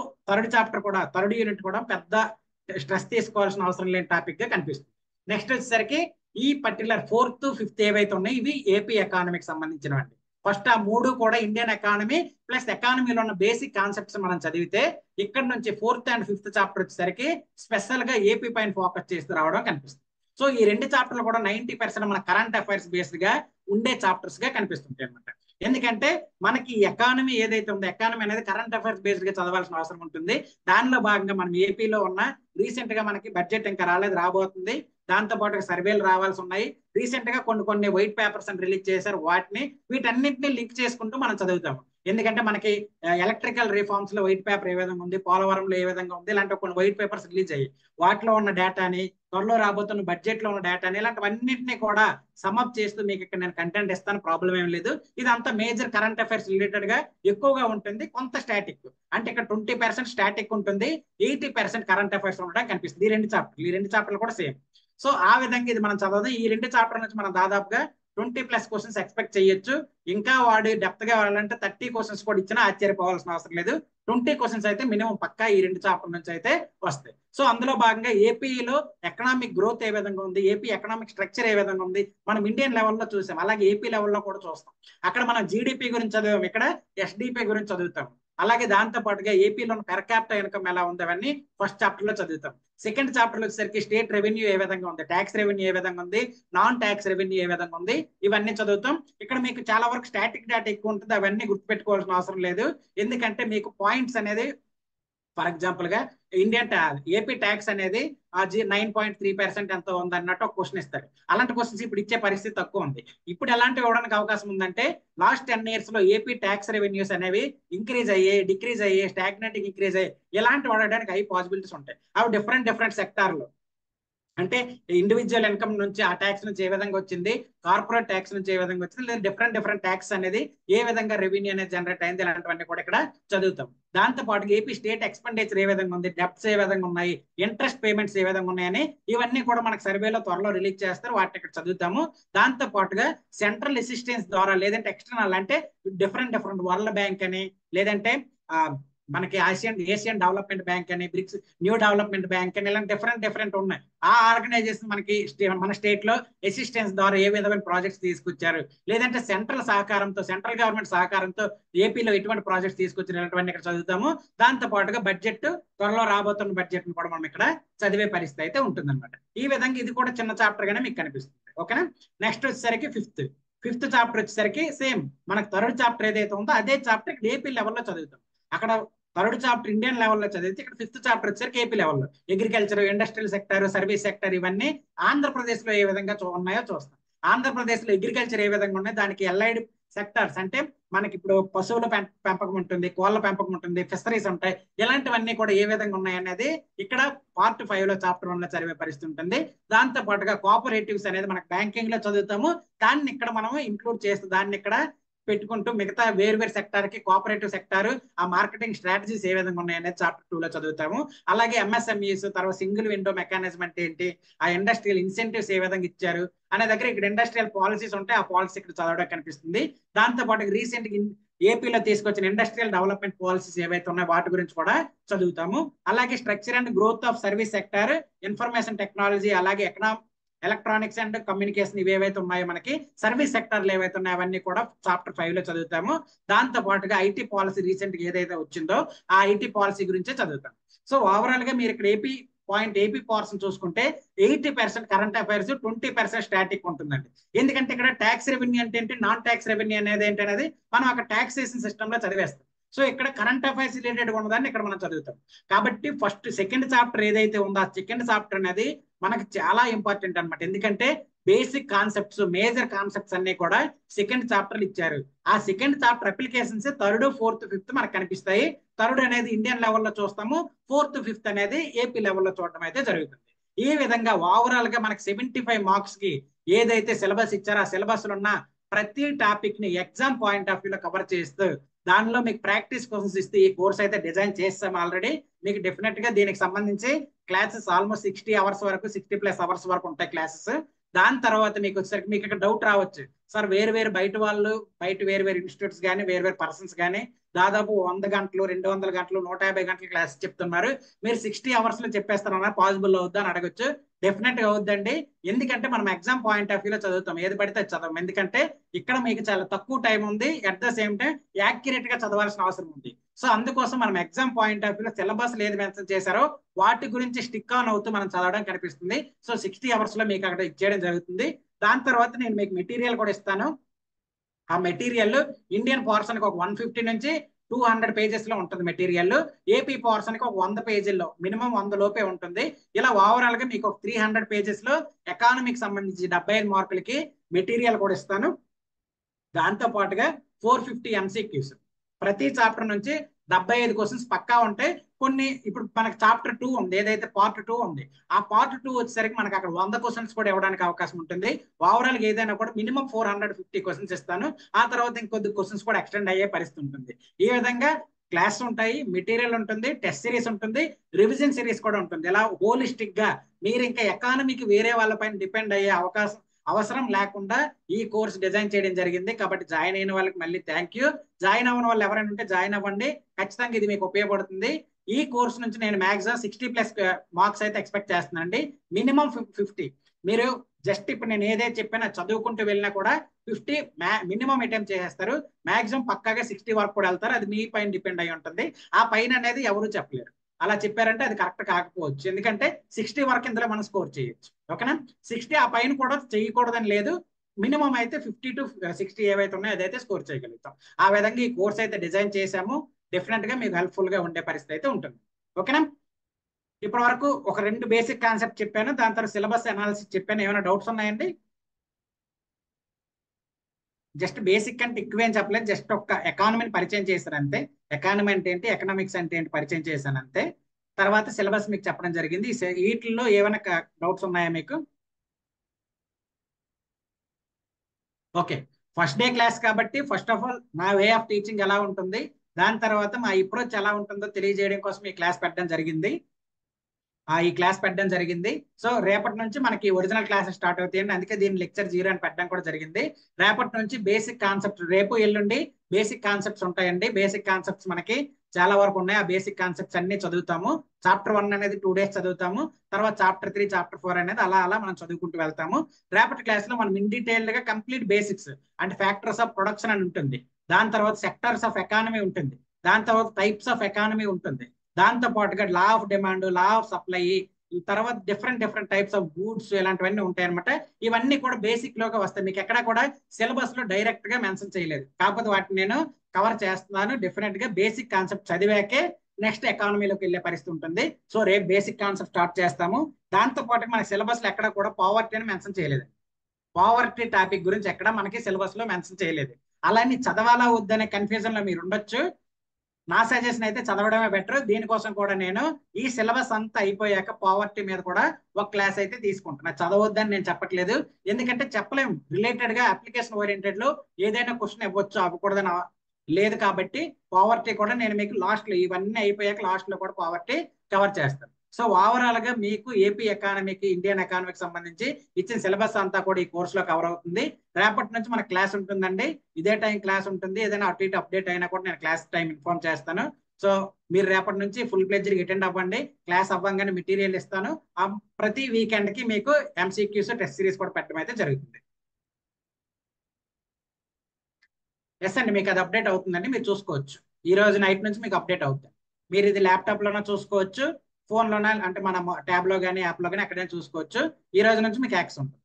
థర్డ్ యూనిట్ కూడా పెద్ద స్ట్రెస్ తీసుకోవాల్సిన అవసరం లేని టాపిక్ గా కనిపిస్తుంది. నెక్స్ట్ వచ్చేసరికి ఈ పర్టికులర్ 4th, 5th ఏవైతే ఉన్నాయి ఇవి ఏపీ ఎకానమీకి సంబంధించినవండి. ఫస్ట్ ఆ 3 కూడా ఇండియన్ ఎకానమీ ప్లస్ ఎకానమీలో ఉన్న బేసిక్ కాన్సెప్ట్స్ మనం చదివితే ఇక్కడ నుంచి 4th and 5th చాప్టర్ వచ్చేసరికి స్పెషల్ గా ఏపీ పైన ఫోకస్ చేస్తూ రావడం కనిపిస్తుంది. సో ఈ 2 చాప్టర్లు కూడా 90% మన కరెంట్ అఫైర్స్ బేస్డ్ గా ఉండే చాప్టర్స్ గా కనిపిస్తుంటాయి అనమాట. ఎందుకంటే మనకి ఎకానమీ ఏదైతే ఉందో, ఎకానమీ అనేది కరెంట్ అఫైర్స్ బేస్డ్ గా చదవాల్సిన అవసరం ఉంటుంది. దానిలో భాగంగా మనం ఏపీలో ఉన్న రీసెంట్ గా మనకి బడ్జెట్ ఇంకా రాలేదు, రాబోతుంది. దాంతో పాటు సర్వేలు రావాల్సి ఉన్నాయి. రీసెంట్ గా కొన్ని వైట్ పేపర్స్ అని రిలీజ్ చేశారు, వీటన్నింటినీ లింక్ చేసుకుంటూ మనం చదువుతాము. ఎందుకంటే మనకి ఎలక్ట్రికల్ రిఫార్మ్స్ లో వైట్ పేపర్ ఏ విధంగా ఉంది, పోలవరంలో ఏ విధంగా ఉంది, ఇలాంటి కొన్ని వైట్ పేపర్స్ రిలీజ్ అయ్యి వాటిలో ఉన్న డేటాని, త్వరలో రాబోతున్న బడ్జెట్ లో ఉన్న డేటాని, ఇలాంటివన్నింటినీ కూడా సమప్ చేస్తూ మీకు ఇక్కడ నేను కంటెంట్ ఇస్తాను, ప్రాబ్లం ఏం లేదు. ఇదంతా మేజర్ కరెంట్ అఫైర్స్ రిలేటెడ్ గా ఎక్కువగా ఉంటుంది, కొంత స్టాటిక్, అంటే ఇక్కడ 20% స్టాటిక్ ఉంటుంది, 80% కరెంట్ అఫైర్స్ ఉండడం కనిపిస్తుంది. ఈ 2 చాప్టర్లు కూడా సేమ్. సో ఆ విధంగా ఇది మనం చదవదు. ఈ 2 చాప్టర్ నుంచి మనం దాదాపుగా 20+ క్వశ్చన్స్ ఎక్స్పెక్ట్ చేయొచ్చు. ఇంకా వాడు డెప్త్ గా వెళ్ళాలంటే 30 క్వశ్చన్స్ కూడా ఇచ్చినా ఆశ్చర్యపోవాల్సిన అవసరం లేదు. 20 క్వశ్చన్స్ అయితే మినిమం పక్కా ఈ 2 చాప్టర్ నుంచి అయితే వస్తాయి. సో అందులో భాగంగా ఏపీలో ఎకనామిక్ గ్రోత్ ఏ విధంగా ఉంది, ఏపీ ఎకనామిక్ స్ట్రక్చర్ ఏ విధంగా ఉంది, మనం ఇండియన్ లెవెల్లో చూసాం, అలాగే ఏపీ లెవెల్లో కూడా చూస్తాం. అక్కడ మనం జీడిపి గురించి చదివాం, ఇక్కడ ఎస్డిపి గురించి చదువుతాం. అలాగే దాంతో పాటుగా ఏపీలో పెర్ క్యాపిటల్ ఇన్కమ్ ఎలా ఉంది అవన్నీ ఫస్ట్ చాప్టర్ లో చదువుతాం. సెకండ్ చాప్టర్ వచ్చేసరికి స్టేట్ రెవెన్యూ ఏ విధంగా ఉంది, ట్యాక్స్ రెవెన్యూ ఏ విధంగా ఉంది, నాన్ ట్యాక్స్ రెవెన్యూ ఏ విధంగా ఉంది, ఇవన్నీ చదువుతాం. ఇక్కడ మీకు చాలా వరకు స్టాటిక్ డేటా ఎక్కువ ఉంటుంది, అవన్నీ గుర్తుపెట్టుకోవాల్సిన అవసరం లేదు. ఎందుకంటే మీకు పాయింట్స్ అనేది ఫర్ ఎగ్జాంపుల్ గా ఇండియన్ ఏపీ ట్యాక్స్ అనేది 9.3% ఎంత ఉంది అన్నట్టు ఒక క్వశ్చన్ ఇస్తారు. అలాంటి క్వశ్చన్స్ ఇప్పుడు ఇచ్చే పరిస్థితి తక్కువ ఉంది. ఇప్పుడు ఎలాంటి ఇవ్వడానికి అవకాశం ఉందంటే లాస్ట్ 10 years లో ఏపీ ట్యాక్స్ రెవెన్యూస్ అనేవి ఇంక్రీజ్ అయ్యాయి, డిక్రీజ్ అయ్యాయి, స్టాగ్నెంట్ ఇంక్రీజ్ అయ్యాయి, ఇలాంటి వాడడానికి హై పాసిబిలిటీస్ ఉంటాయి. అవి డిఫరెంట్ సెక్టార్లు, అంటే ఇండివిజువల్ ఇన్కమ్ నుంచి ఆ ట్యాక్స్ నుంచి ఏ విధంగా వచ్చింది, కార్పొరేట్ ట్యాక్స్ నుంచి ఏ విధంగా వచ్చింది, లేదా డిఫరెంట్ ట్యాక్స్ అనేది ఏ విధంగా రెవెన్యూ అనేది జనరేట్ అయింది, ఇలాంటివన్నీ కూడా ఇక్కడ చదువుతాం. దాంతో పాటు ఏపీ స్టేట్ ఎక్స్పెండిచర్ ఏ విధంగా ఉంది, డెప్ట్స్ ఏ విధంగా ఉన్నాయి, ఇంట్రెస్ట్ పేమెంట్స్ ఏ విధంగా ఉన్నాయని ఇవన్నీ కూడా మనకు సర్వేలో త్వరలో రిలీజ్ చేస్తారు, వాటిని ఇక్కడ చదువుతాము. దాంతో పాటుగా సెంట్రల్ అసిస్టెన్స్ ద్వారా లేదంటే ఎక్స్టర్నల్ అంటే డిఫరెంట్ వరల్డ్ బ్యాంక్ అని, లేదంటే మనకి ఏషియన్ డెవలప్మెంట్ బ్యాంక్ అని, బ్రిక్స్ న్యూ డెవలప్మెంట్ బ్యాంక్ అని, ఇలా డిఫరెంట్ ఉన్నాయి. ఆ ఆర్గనైజేషన్ మనకి మన స్టేట్ లో అసిస్టెన్స్ ద్వారా ఏ విధమైన ప్రాజెక్ట్స్ తీసుకొచ్చారు, లేదంటే సెంట్రల్ గవర్నమెంట్ సహకారంతో ఏపీలో ఎటువంటి ప్రాజెక్ట్స్ తీసుకొచ్చారు, ఇలాంటివన్నీ ఇక్కడ చదువుతాము. దాంతో పాటుగా బడ్జెట్, త్వరలో రాబోతున్న బడ్జెట్ కూడా మనం ఇక్కడ చదివే పరిస్థితి అయితే ఉంటుంది అనమాట. ఈ విధంగా ఇది కూడా చిన్న చాప్టర్ గానే మీకు కనిపిస్తుంది. ఓకేనా. నెక్స్ట్ వచ్చేసరికి ఫిఫ్త్ చాప్టర్ వచ్చేసరికి సేమ్ మనకు థర్డ్ చాప్టర్ ఏదైతే ఉందో అదే చాప్టర్ ఇక్కడ ఏపీ లెవెల్లో చదువుతాం. అక్కడ థర్డ్ చాప్టర్ ఇండియన్ లెవెల్లో చదివితే ఇక్కడ ఫిఫ్త్ చాప్టర్ వచ్చేసరికి ఏపీ లెవెల్లో agriculture, industrial sector, service sector, ఇవన్నీ ఆంధ్రప్రదేశ్ లో ఏ విధంగా ఉన్నాయో చూస్తాం. ఆంధ్రప్రదేశ్ లో అగ్రికల్చర్ ఏ విధంగా ఉన్నాయి, దానికి ఎల్ఐడి సెక్టర్స్ అంటే మనకి ఇప్పుడు పశువుల పెంపకం ఉంటుంది, కోళ్ళ పెంపకం ఉంటుంది, ఫిషరీస్ ఉంటాయి, ఇలాంటివన్నీ కూడా ఏ విధంగా ఉన్నాయి అనేది ఇక్కడ పార్ట్ 5 లో చాప్టర్ 1 లో చదివే పరిస్థితి ఉంటుంది. దాంతో పాటుగా కోఆపరేటివ్స్ అనేది మనకి బ్యాంకింగ్ లో చదువుతాము, దాన్ని ఇక్కడ మనం ఇంక్లూడ్ చేస్తూ దాన్ని ఇక్కడ పెట్టుకుంటూ మిగతా వేరు సెక్టార్ కి కోఆపరేటివ్ సెక్టార్ ఆ మార్కెటింగ్ స్ట్రాటజీస్ ఏ విధంగా ఉన్నాయనేది చాప్టర్ 2 లో చదువుతాము. అలాగే ఎంఎస్ఎంఈస్, తర్వాత సింగిల్ విండో మెకానిజం అంటే ఏంటి, ఆ ఇండస్ట్రియల్ ఇన్సెంటివ్స్ ఏ విధంగా ఇచ్చారు అనే దగ్గర ఇక్కడ ఇండస్ట్రియల్ పాలసీస్ ఉంటాయి, ఆ పాలసీ ఇక్కడ చదవడం కనిపిస్తుంది. దాంతో పాటు రీసెంట్ ఏపీలో తీసుకొచ్చిన ఇండస్ట్రియల్ డెవలప్మెంట్ పాలసీస్ ఏవైతే ఉన్నాయో వాటి గురించి కూడా చదువుతాము. అలాగే structure and growth of service sector, information technology, అలాగే ఎలక్ట్రానిక్స్ అండ్ కమ్యూనికేషన్, ఇవేవైతే ఉన్నాయో మనకి సర్వీస్ సెక్టర్లు ఏవైతే ఉన్నాయో అవన్నీ కూడా చాప్టర్ 5 లో చదువుతాము. దాంతో పాటుగా ఐటీ పాలసీ రీసెంట్ గా ఏదైతే వచ్చిందో ఆ ఐటీ పాలసీ గురించే చదువుతాం. సో ఓవరాల్ గా మీరు ఇక్కడ ఏపీ పోర్షన్ చూసుకుంటే 80% కరెంట్ అఫైర్స్, 20% స్టాటిక్ ఉంటుందండి. ఎందుకంటే ఇక్కడ ట్యాక్స్ రెవెన్యూ అంటే ఏంటి, నాన్ ట్యాక్స్ రెవెన్యూ అనేది ఏంటి అనేది మనం అక్కడ ట్యాక్సేషన్ సిస్టమ్ లో చదివేస్తాం. సో ఇక్కడ కరెంట్ అఫైర్స్ రిలేటెడ్ ఉన్నదాన్ని ఇక్కడ మనం చదువుతాం. కాబట్టి సెకండ్ చాప్టర్ ఏదైతే ఉందో ఆ సెకండ్ చాప్టర్ అనేది మనకి చాలా ఇంపార్టెంట్ అనమాట. ఎందుకంటే బేసిక్ కాన్సెప్ట్స్, మేజర్ కాన్సెప్ట్స్ అన్ని కూడా సెకండ్ చాప్టర్ ఇచ్చారు. ఆ second chapter applications third, fourth, fifth మనకు కనిపిస్తాయి. థర్డ్ అనేది ఇండియన్ లెవెల్లో చూస్తాము, ఫోర్త్, ఫిఫ్త్ అనేది ఏపీ లెవెల్లో చూడడం అయితే జరుగుతుంది. ఈ విధంగా ఓవరాల్ గా మనకి 75 మార్క్స్ కి ఏదైతే సిలబస్ ఇచ్చారో ఆ సిలబస్ లో ఉన్న ప్రతి టాపిక్ ని ఎగ్జామ్ పాయింట్ ఆఫ్ వ్యూ లో కవర్ చేస్తూ దానిలో మీకు ప్రాక్టీస్ క్వశ్చన్స్ ఇస్తే ఈ కోర్స్ అయితే డిజైన్ చేస్తాం ఆల్రెడీ. మీకు డెఫినెట్ గా దీనికి సంబంధించి క్లాసెస్ ఆల్మోస్ట్ 60 hours వరకు, 60+ hours వరకు ఉంటాయి క్లాసెస్. దాని తర్వాత మీకు వచ్చేసరికి మీకు ఇక్కడ డౌట్ రావచ్చు, సార్ వేరు బయట వేరు ఇన్స్టిట్యూట్స్ కానీ వేరు పర్సన్స్ కానీ దాదాపు 100 గంటలు, 200 గంటలు, 150 గంటలు క్లాస్ చెప్తున్నారు, మీరు 60 hours లో చెప్పేస్తారన్నా పాసిబుల్ అవుద్దా అని అడగొచ్చు. డెఫినెట్ గా అవుద్దండి. ఎందుకంటే మనం ఎగ్జామ్ పాయింట్ ఆఫ్ వ్యూలో చదువుతాం, ఏది పడితే చదవం. ఎందుకంటే ఇక్కడ మీకు చాలా తక్కువ టైం ఉంది, at the same time accurate గా చదవాల్సిన అవసరం ఉంది. సో అందుకోసం మనం ఎగ్జామ్ పాయింట్ ఆఫ్ వ్యూలో సిలబస్ ఏది మెన్షన్ చేశారో వాటి గురించి స్టిక్ ఆన్ అవుతూ మనం చదవడం కనిపిస్తుంది. సో 60 hours లో మీకు అక్కడ ఇచ్చేయడం జరుగుతుంది. దాని తర్వాత నేను మీకు మెటీరియల్ కూడా ఇస్తాను. ఆ మెటీరియల్ ఇండియన్ పోర్షన్ కి ఒక 150 నుంచి 200 pages లో ఉంటుంది మెటీరియల్. ఏపీ పోర్షన్ కి ఒక 100 పేజీల్లో మినిమం 100 లోపే ఉంటుంది. ఇలా ఓవరాల్ గా మీకు ఒక 300 pages లో ఎకానమీకి సంబంధించి 75 మార్కులకి మెటీరియల్ కూడా ఇస్తాను. దాంతో పాటుగా 450 MCQs, ప్రతి చాప్టర్ నుంచి 75 క్వశ్చన్స్ పక్కా ఉంటాయి. కొన్ని ఇప్పుడు మనకి చాప్టర్ 2 ఉంది, ఏదైతే పార్ట్ 2 ఉంది, ఆ పార్ట్ 2 వచ్చేసరికి మనకి అక్కడ 100 క్వశ్చన్స్ కూడా ఇవ్వడానికి అవకాశం ఉంటుంది. ఓవరాల్ గా ఏదైనా కూడా మినిమం 450 క్వశ్చన్స్ ఇస్తాను. ఆ తర్వాత ఇంకొద్ది క్వశ్చన్స్ కూడా ఎక్స్టెండ్ అయ్యే పరిస్థితి ఉంటుంది. ఈ విధంగా క్లాస్ ఉంటాయి, మెటీరియల్ ఉంటుంది, టెస్ట్ సిరీస్ ఉంటుంది, రివిజన్ సిరీస్ కూడా ఉంటుంది. ఇలా హోలిస్టిక్ గా మీరు ఇంకా ఎకానమీకి వేరే వాళ్ళపైన డిపెండ్ అయ్యే అవసరం లేకుండా ఈ కోర్స్ డిజైన్ చేయడం జరిగింది. కాబట్టి జాయిన్ అయిన వాళ్ళకి మళ్ళీ థ్యాంక్ యూ. జాయిన్ అవ్వని వాళ్ళు ఎవరైనా ఉంటే జాయిన్ అవ్వండి, ఖచ్చితంగా ఇది మీకు ఉపయోగపడుతుంది. ఈ కోర్స్ నుంచి నేను మ్యాక్సిమం 60+ మార్క్స్ అయితే ఎక్స్పెక్ట్ చేస్తున్నానండి. మినిమం 50. మీరు జస్ట్ ఇప్పుడు నేను ఏదైతే చెప్పానో చదువుకుంటూ వెళ్ళినా కూడా 50 మినిమం అటెంప్ట్ చేసేస్తారు. మాక్సిమం పక్కాగా 60 వరకు కూడా వెళ్తారు. అది మీ పైన డిపెండ్ అయి ఉంటుంది. ఆ పైన అనేది ఎవరు చెప్పలేరు. అలా చెప్పారంటే అది కరెక్ట్ కాకపోవచ్చు. ఎందుకంటే 60 వరకు ఇందులో మనం స్కోర్ చేయొచ్చు. ఓకేనా? 60 ఆ పైన కూడా చేయకూడదని లేదు. మినిమం అయితే 50 to 60 ఏవైతే ఉన్నాయో అదైతే స్కోర్ చేయగలుగుతాం. ఆ విధంగా ఈ కోర్స్ అయితే డిజైన్ చేశాము. డెఫినెట్ గా మీకు హెల్ప్ఫుల్ గా ఉండే పరిస్థితి అయితే ఉంటుంది. ఓకేనా? ఇప్పటి వరకు ఒక 2 బేసిక్ కాన్సెప్ట్ చెప్పాను. దాని తర్వాత సిలబస్ అనాలిసిస్ చెప్పాను. ఏమైనా డౌట్స్ ఉన్నాయండి? జస్ట్ బేసిక్ అంటే ఎక్కువేం చెప్పలేదు. జస్ట్ ఒక ఎకానమీని పరిచయం చేశాను అంతే. ఎకానమీ అంటే ఏంటి, ఎకనామిక్స్ అంటే ఏంటి పరిచయం చేశాను అంతే. తర్వాత సిలబస్ మీకు చెప్పడం జరిగింది. వీటిల్లో ఏమైనా డౌట్స్ ఉన్నాయా మీకు? ఓకే. ఫస్ట్ డే క్లాస్ కాబట్టి ఫస్ట్ ఆఫ్ ఆల్ నా వే ఆఫ్ టీచింగ్ ఎలా ఉంటుంది, దాని తర్వాత మా అప్రోచ్ ఎలా ఉంటుందో తెలియజేయడం కోసం ఈ క్లాస్ పెట్టడం జరిగింది. ఈ క్లాస్ పెట్టడం జరిగింది. సో రేపటి నుంచి మనకి ఒరిజినల్ క్లాసెస్ స్టార్ట్ అవుతాయండి. అందుకే దీన్ని లెక్చర్ 0 అని పెట్టడం కూడా జరిగింది. రేపటి నుంచి బేసిక్ కాన్సెప్ట్, రేపు ఎల్లుండి బేసిక్ కాన్సెప్ట్స్ ఉంటాయండి. బేసిక్ కాన్సెప్ట్స్ మనకి చాలా వరకు ఉన్నాయి. ఆ బేసిక్ కాన్సెప్ట్స్ అన్ని చదువుతాము. చాప్టర్ 1 అనేది 2 days చదువుతాము. తర్వాత చాప్టర్ 3, చాప్టర్ 4 అనేది అలా అలా మనం చదువుకుంటూ వెళ్తాము. రేపటి క్లాస్ లో మనం ఇన్ డీటెయిల్డ్ గా కంప్లీట్ బేసిక్స్ అంటే ఫ్యాక్టర్స్ ఆఫ్ ప్రొడక్షన్ అని ఉంటుంది. దాని తర్వాత సెక్టర్స్ ఆఫ్ ఎకానమీ ఉంటుంది. దాని తర్వాత టైప్స్ ఆఫ్ ఎకానమీ ఉంటుంది. దాంతో పాటుగా law of demand, law of supply, తర్వాత different different types of goods ఇలాంటివన్నీ ఉంటాయి అనమాట. ఇవన్నీ కూడా బేసిక్ లోగా వస్తాయి. మీకు ఎక్కడా కూడా సిలబస్ లో డైరెక్ట్ గా మెన్షన్ చేయలేదు. కాకపోతే వాటిని నేను కవర్ చేస్తున్నాను. డెఫినెట్ గా బేసిక్ కాన్సెప్ట్ చదివాకే నెక్స్ట్ ఎకానమీలోకి వెళ్ళే పరిస్థితి ఉంటుంది. సో రేపు బేసిక్ కాన్సెప్ట్ స్టార్ట్ చేస్తాము. దాంతో పాటు మన సిలబస్ లో ఎక్కడ కూడా పావర్టీ అని మెన్షన్ చేయలేదు. పావర్టీ టాపిక్ గురించి ఎక్కడ మనకి సిలబస్ లో మెన్షన్ చేయలేదు. అలాని చదవాలా వద్దనే కన్ఫ్యూజన్ లో మీరు ఉండొచ్చు. నా సజెషన్ అయితే చదవడమే బెటర్. దీనికోసం కూడా నేను ఈ సిలబస్ అంతా అయిపోయాక పావర్టీ మీద కూడా ఒక క్లాస్ అయితే తీసుకుంటున్నా. చదవద్దని నేను చెప్పట్లేదు. ఎందుకంటే చెప్పలేము. రిలేటెడ్ గా అప్లికేషన్ ఓరియంటెడ్ లో ఏదైనా క్వశ్చన్ ఇవ్వచ్చు, అవ్వకూడదని లేదు. కాబట్టి పావర్టీ కూడా నేను మీకు లాస్ట్ లో ఇవన్నీ అయిపోయాక లాస్ట్ లో కూడా పావర్టీ కవర్ చేస్తాను. సో ఓవరాల్ గా మీకు ఏపీ ఎకానమీకి, ఇండియన్ ఎకానమీకి సంబంధించి ఇచ్చిన సిలబస్ అంతా కూడా ఈ కోర్స్ లో కవర్ అవుతుంది. రేపటి నుంచి మన క్లాస్ ఉంటుందండి. ఇదే టైం క్లాస్ ఉంటుంది. ఏదైనా అటు ఇటు అప్డేట్ అయినా కూడా నేను క్లాస్ టైం ఇన్ఫార్మ్ చేస్తాను. సో మీరు రేపటి నుంచి ఫుల్ ప్లెడ్జ్డ్ అటెండ్ అవ్వండి. క్లాస్ అవ్వగానే మెటీరియల్ ఇస్తాను. ప్రతి వీకెండ్ కి మీకు ఎంసీక్యూస్, టెస్ట్ సిరీస్ కూడా పెట్టడం అయితే జరుగుతుంది. ఎస్ అండి, మీకు అది అప్డేట్ అవుతుందండి. మీరు చూసుకోవచ్చు. ఈ రోజు నైట్ నుంచి మీకు అప్డేట్ అవుతుంది. మీరు ఇది ల్యాప్టాప్ లోనే చూసుకోవచ్చు, ఫోన్ లోనే అంటే మన ట్యాబ్ లో కానీ యాప్ లో కానీ ఎక్కడైనా చూసుకోవచ్చు. ఈ రోజు నుంచి మీకు యాక్సెస్ ఉంటుంది.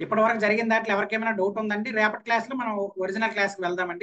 ఇప్పటి వరకు జరిగిన దాంట్లో ఎవరికైనా డౌట్ ఉందండి? రేపటి క్లాస్ లో మనం ఒరిజినల్ క్లాస్ కి వెళ్దామండి.